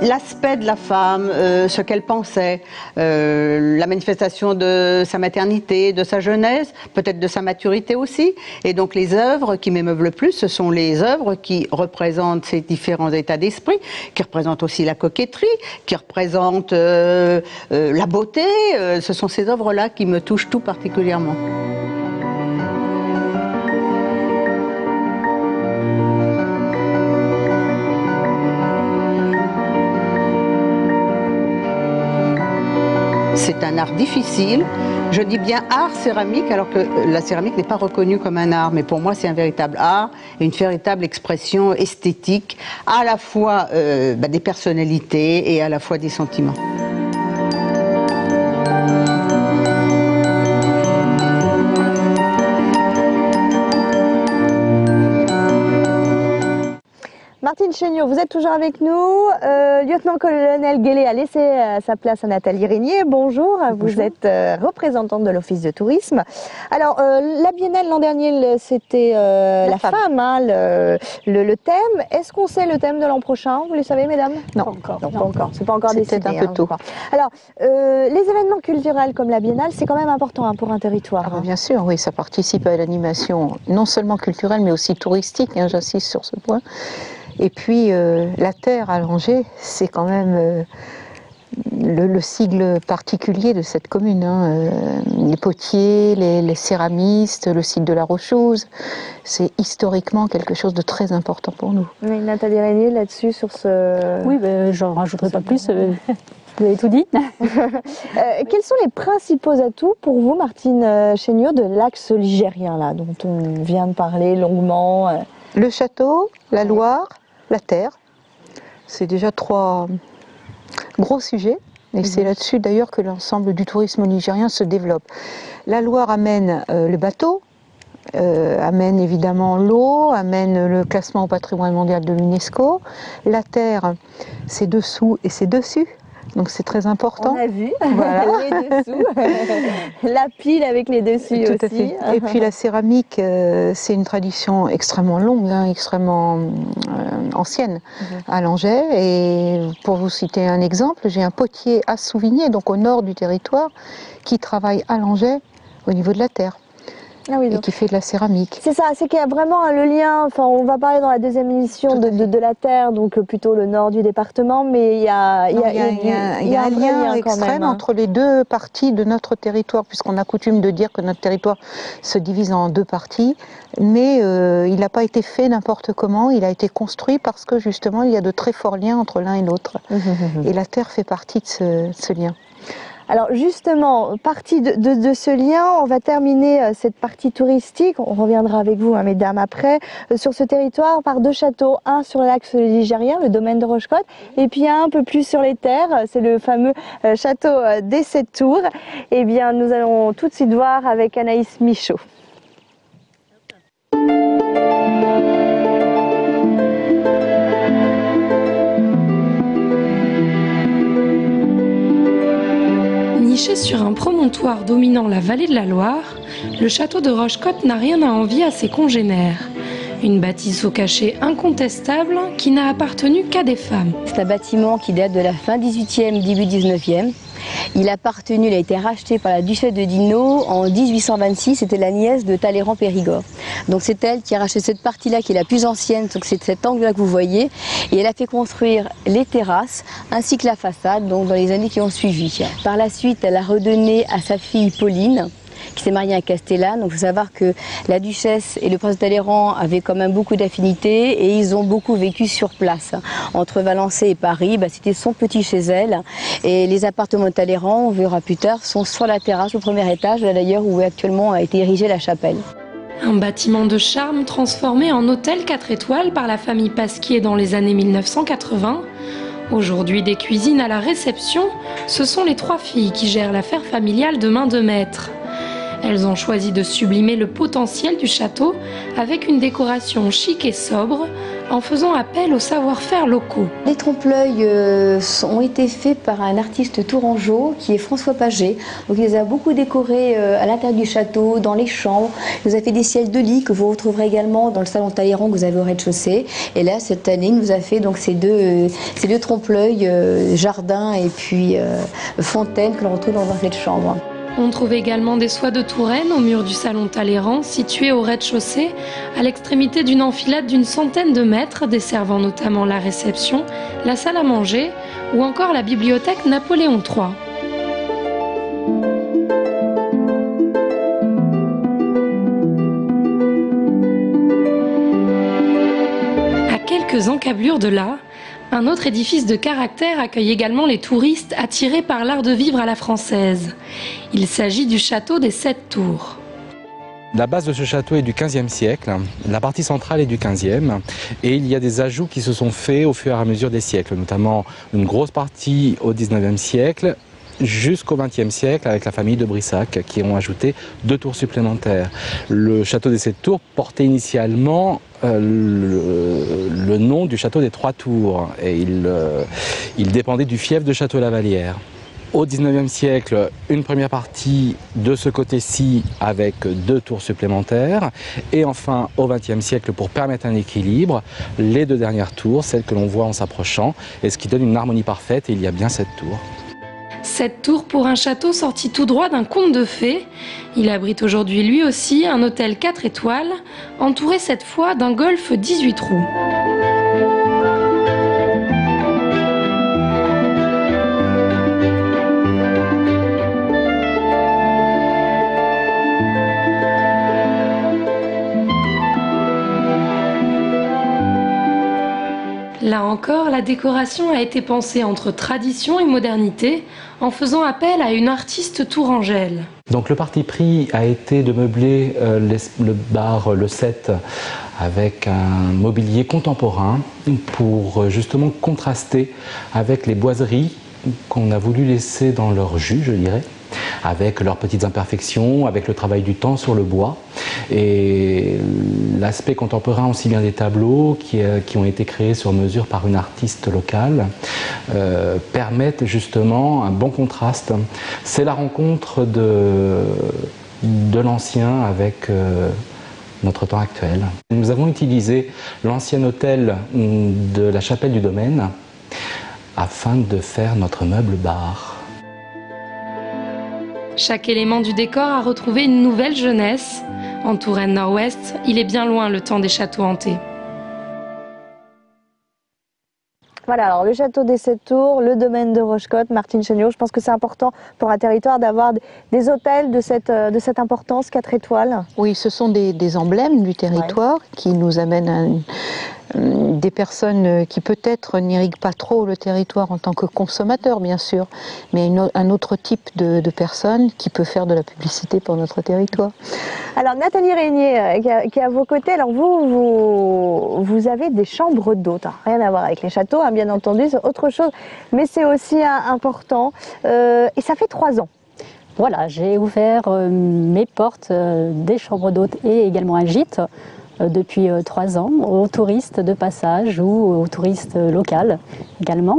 l'aspect de la femme, ce qu'elle pensait, la manifestation de sa maternité, de sa jeunesse, peut-être de sa maturité aussi. Et donc les œuvres qui m'émeuvent le plus, ce sont les œuvres qui représentent ces différents états d'esprit, qui représentent aussi la coquetterie, qui représentent la beauté. Ce sont ces œuvres-là qui me touchent tout particulièrement. C'est un art difficile. Je dis bien art céramique, alors que la céramique n'est pas reconnue comme un art, mais pour moi c'est un véritable art et une véritable expression esthétique, à la fois des personnalités et à la fois des sentiments. Martine Chéniaud, vous êtes toujours avec nous. Lieutenant-colonel Guélé a laissé sa place à Nathalie Régnier. Bonjour, vous êtes représentante de l'Office de tourisme. Alors, la Biennale l'an dernier, c'était la femme, hein, le thème. Est-ce qu'on sait le thème de l'an prochain? Vous le savez, mesdames? Non, encore. Non, pas encore. C'est pas encore décidé. C'est un peu tôt. Alors, les événements culturels comme la Biennale, c'est quand même important pour un territoire. Ah, bien sûr, oui, ça participe à l'animation, non seulement culturelle, mais aussi touristique, hein, j'insiste sur ce point. Et puis la terre à Langers, c'est quand même le sigle particulier de cette commune. Hein. Les potiers, les céramistes, le site de la Rocheuse, c'est historiquement quelque chose de très important pour nous. Oui, Nathalie Régnier, là-dessus, sur ce... Oui, j'en rajouterai pas plus. Vous avez tout dit. Quels sont les principaux atouts pour vous, Martine Chéniaud, de l'axe ligérien, là, dont on vient de parler longuement? Le château, la Loire, la terre, c'est déjà 3 gros sujets. Et c'est là-dessus d'ailleurs que l'ensemble du tourisme nigérien se développe. La Loire amène le bateau, amène évidemment l'eau, amène le classement au patrimoine mondial de l'UNESCO. La terre, c'est dessous et c'est dessus. Donc c'est très important. On a vu, voilà. Les dessous, la pile avec les dessus tout aussi. À fait. Et puis la céramique, c'est une tradition extrêmement longue, hein, extrêmement ancienne à Langers. Et pour vous citer un exemple, j'ai un potier à Souvigné, donc au nord du territoire, qui travaille à Langers au niveau de la terre. Ah oui, et qui fait de la céramique. C'est ça, c'est qu'il y a vraiment le lien, enfin on va parler dans la deuxième émission de la terre, donc plutôt le nord du département, mais il y a un lien extrême entre les deux parties de notre territoire, puisqu'on a coutume de dire que notre territoire se divise en 2 parties, mais il n'a pas été fait n'importe comment, il a été construit parce que justement il y a de très forts liens entre l'un et l'autre. Et la terre fait partie de ce lien. Alors justement, partie de ce lien, on va terminer cette partie touristique, on reviendra avec vous, hein, mesdames, après, sur ce territoire par deux châteaux, un sur l'axe ligérien, le domaine de Rochecotte, et puis un peu plus sur les terres, c'est le fameux château des 7 tours. Eh bien, nous allons tout de suite voir avec Anaïs Michaud. Niché sur un promontoire dominant la vallée de la Loire, le château de Rochecotte n'a rien à envier à ses congénères. Une bâtisse au cachet incontestable qui n'a appartenu qu'à des femmes. C'est un bâtiment qui date de la fin 18e, début 19e. Il a été racheté par la duchesse de Dino en 1826, c'était la nièce de Talleyrand-Périgord. Donc c'est elle qui a racheté cette partie-là qui est la plus ancienne, donc c'est cet angle-là que vous voyez. Et elle a fait construire les terrasses ainsi que la façade donc dans les années qui ont suivi. Par la suite, elle a redonné à sa fille Pauline, qui s'est mariée à Castellane. Donc il faut savoir que la duchesse et le prince de Talleyrand avaient quand même beaucoup d'affinités et ils ont beaucoup vécu sur place. Entre Valençay et Paris, c'était son petit chez elle. Et les appartements de Talleyrand, on verra plus tard, sont sur la terrasse au premier étage, là d'ailleurs où actuellement a été érigée la chapelle. Un bâtiment de charme transformé en hôtel 4 étoiles par la famille Pasquier dans les années 1980. Aujourd'hui des cuisines à la réception, ce sont les 3 filles qui gèrent l'affaire familiale de main de maître. Elles ont choisi de sublimer le potentiel du château avec une décoration chic et sobre en faisant appel aux savoir-faire locaux. Les trompe-l'œil ont été faits par un artiste tourangeau qui est François Paget. Donc il les a beaucoup décorés à l'intérieur du château, dans les chambres. Il nous a fait des ciels de lit que vous retrouverez également dans le salon Talleyrand que vous avez au rez-de-chaussée. Et là, cette année, il nous a fait donc ces deux trompe-l'œil, jardin et puis fontaine que l'on retrouve dans cette chambre. On trouve également des soies de Touraine au mur du salon Talleyrand, situé au rez-de-chaussée, à l'extrémité d'une enfilade d'une centaine de mètres, desservant notamment la réception, la salle à manger ou encore la bibliothèque Napoléon III. À quelques encablures de là, un autre édifice de caractère accueille également les touristes attirés par l'art de vivre à la française. Il s'agit du château des 7 tours. La base de ce château est du XVe siècle, la partie centrale est du XVe et il y a des ajouts qui se sont faits au fur et à mesure des siècles, notamment une grosse partie au XIXe siècle jusqu'au XXe siècle avec la famille de Brissac qui ont ajouté 2 tours supplémentaires. Le château des 7 tours portait initialement le nom du château des 3 tours et il dépendait du fief de Château-Lavallière. Au XIXe siècle, une première partie de ce côté-ci avec 2 tours supplémentaires et enfin au XXe siècle pour permettre un équilibre, les 2 dernières tours, celles que l'on voit en s'approchant, et ce qui donne une harmonie parfaite et il y a bien 7 tours. 7 tours pour un château sorti tout droit d'un conte de fées. Il abrite aujourd'hui lui aussi un hôtel 4 étoiles, entouré cette fois d'un golf 18 trous. Là encore, la décoration a été pensée entre tradition et modernité, en faisant appel à une artiste tourangelle. Donc le parti pris a été de meubler le bar, le 7, avec un mobilier contemporain pour justement contraster avec les boiseries qu'on a voulu laisser dans leur jus, je dirais, avec leurs petites imperfections, avec le travail du temps sur le bois. Et l'aspect contemporain, aussi bien des tableaux qui ont été créés sur mesure par une artiste locale, permettent justement un bon contraste. C'est la rencontre de l'ancien avec notre temps actuel. Nous avons utilisé l'ancien hôtel de la chapelle du domaine afin de faire notre meuble bar. Chaque élément du décor a retrouvé une nouvelle jeunesse. En Touraine Nord-Ouest, il est bien loin le temps des châteaux hantés. Voilà, alors le château des 7 tours, le domaine de Rochecotte, Martine Chéniaud, je pense que c'est important pour un territoire d'avoir des hôtels de cette importance, 4 étoiles. Oui, ce sont des emblèmes du territoire qui nous amènent des personnes qui peut-être n'irriguent pas trop le territoire en tant que consommateurs, bien sûr, mais un autre type de personne qui peut faire de la publicité pour notre territoire. Alors Nathalie Régnier, qui est à vos côtés, alors vous avez des chambres d'hôtes, rien à voir avec les châteaux, hein, bien entendu, c'est autre chose, mais c'est aussi important, et ça fait 3 ans. Voilà, j'ai ouvert mes portes des chambres d'hôtes et également un gîte depuis 3 ans aux touristes de passage ou aux touristes locaux également.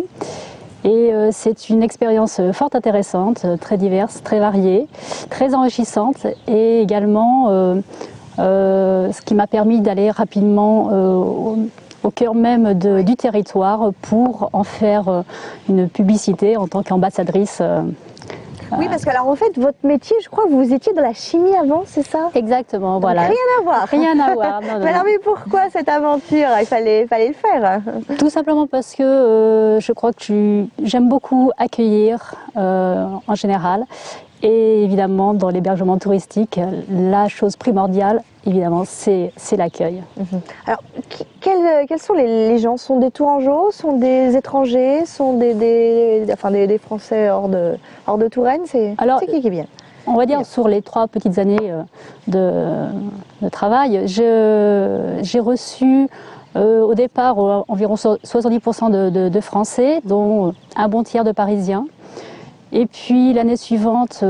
Et c'est une expérience fort intéressante, très diverse, très variée, très enrichissante et également ce qui m'a permis d'aller rapidement au cœur même du territoire pour en faire une publicité en tant qu'ambassadrice. Oui, parce que alors en fait, votre métier, je crois que vous étiez dans la chimie avant, c'est ça? Exactement, donc, voilà. Rien à voir. Rien à voir. Non, non, mais alors, mais pourquoi cette aventure? Il fallait le faire. Tout simplement parce que je crois que j'aime beaucoup accueillir en général. Et évidemment, dans l'hébergement touristique, la chose primordiale, évidemment, c'est l'accueil. Alors, quels sont les gens? Sont des Tourangeaux? Sont des étrangers? Sont des Français hors de Touraine? C'est qui vient? On va dire sur les 3 petites années de travail, j'ai reçu au départ environ 70% de Français, dont un bon tiers de Parisiens. Et puis l'année suivante,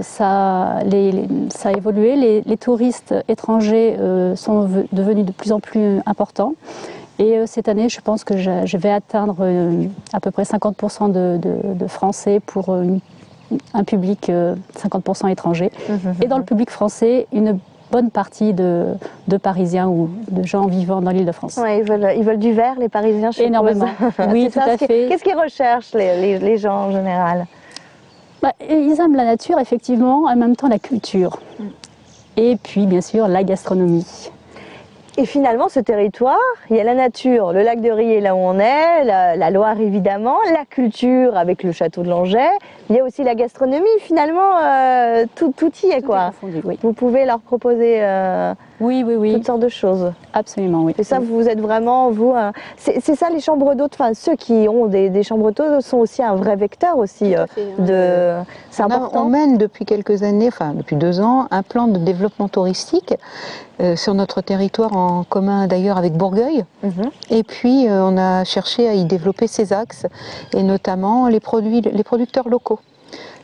ça a évolué. Les touristes étrangers sont devenus de plus en plus importants. Et cette année, je pense que je vais atteindre à peu près 50% de Français pour un public 50% étranger. Et dans le public français, une bonne partie de Parisiens ou de gens vivant dans l'Île-de-France. Ouais, ils veulent du vert, les Parisiens, je suppose. Énormément. Oui, tout à fait. Qu'est-ce qu'ils recherchent, les gens en général? Ils aiment la nature, effectivement, en même temps la culture. Et puis, bien sûr, la gastronomie. Et finalement, ce territoire, il y a la nature, le lac de Riez là où on est, la Loire évidemment, la culture avec le château de Langeais, il y a aussi la gastronomie, finalement, tout y est quoi. Oui. Vous pouvez leur proposer toutes sortes de choses. Absolument, oui. Et ça, vous êtes vraiment, c'est ça les chambres d'hôtes, enfin ceux qui ont des chambres d'hôtes sont aussi un vrai vecteur aussi c'est important. On mène depuis quelques années, enfin depuis 2 ans, un plan de développement touristique sur notre territoire en commun d'ailleurs avec Bourgueil. Et puis on a cherché à y développer ces axes et notamment les producteurs locaux.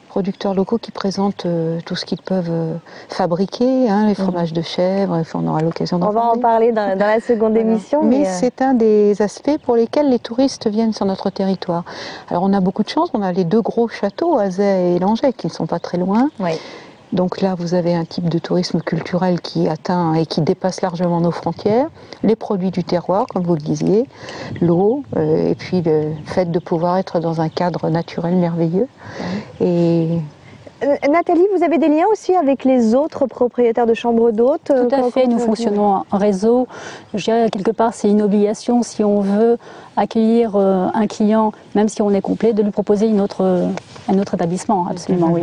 Producteurs locaux qui présentent tout ce qu'ils peuvent fabriquer, les fromages de chèvre, on aura l'occasion d'en parler. On va en parler dans la seconde émission. Mais c'est un des aspects pour lesquels les touristes viennent sur notre territoire. Alors on a beaucoup de chance, on a les 2 gros châteaux, Azay et Langeais, qui ne sont pas très loin. Oui. Donc là, vous avez un type de tourisme culturel qui atteint et qui dépasse largement nos frontières. Les produits du terroir, comme vous le disiez, l'eau, et puis le fait de pouvoir être dans un cadre naturel merveilleux. Et Nathalie, vous avez des liens aussi avec les autres propriétaires de chambres d'hôtes? Tout à fait, nous fonctionnons en réseau. Je dirais quelque part, c'est une obligation si on veut accueillir un client, même si on est complet, de lui proposer un autre établissement, absolument, oui.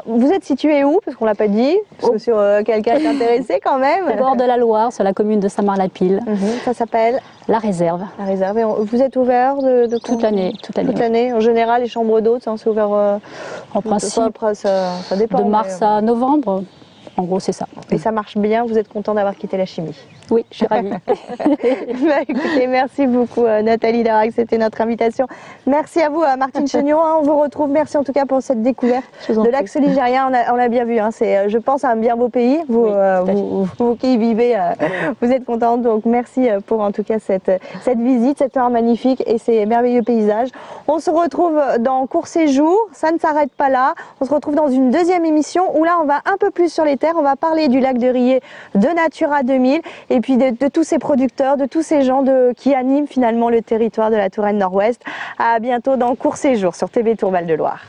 Vous êtes situé où? Parce qu'on ne l'a pas dit, parce que sur quelqu'un est intéressé quand même. Au bord de la Loire, sur la commune de Saint-Marc-la-Pile. Ça s'appelle? La Réserve. La Réserve. Et vous êtes ouvert toute l'année. Toute l'année. En général, les chambres d'hôtes, c'est ouvert en principe ça dépend, de mars à novembre. En gros, c'est ça. Et ça marche bien, vous êtes content d'avoir quitté la chimie? Oui, je suis ravie. Écoutez, merci beaucoup Nathalie d'avoir accepté notre invitation. Merci à vous Martine Chenion, on vous retrouve. Merci en tout cas pour cette découverte de l'axe ligérien. On l'a bien vu, c'est, je pense, un bien beau pays. Vous qui y vivez, vous êtes contente. Donc merci pour en tout cas cette visite, cette heure magnifique et ces merveilleux paysages. On se retrouve dans Court Séjour, ça ne s'arrête pas là. On se retrouve dans une deuxième émission où là on va un peu plus sur les terres. On va parler du lac de Riez, de Natura 2000 et puis de tous ces producteurs, de tous ces gens qui animent finalement le territoire de la Touraine Nord-Ouest. À bientôt dans Court Séjour sur TV Tour Val de Loire.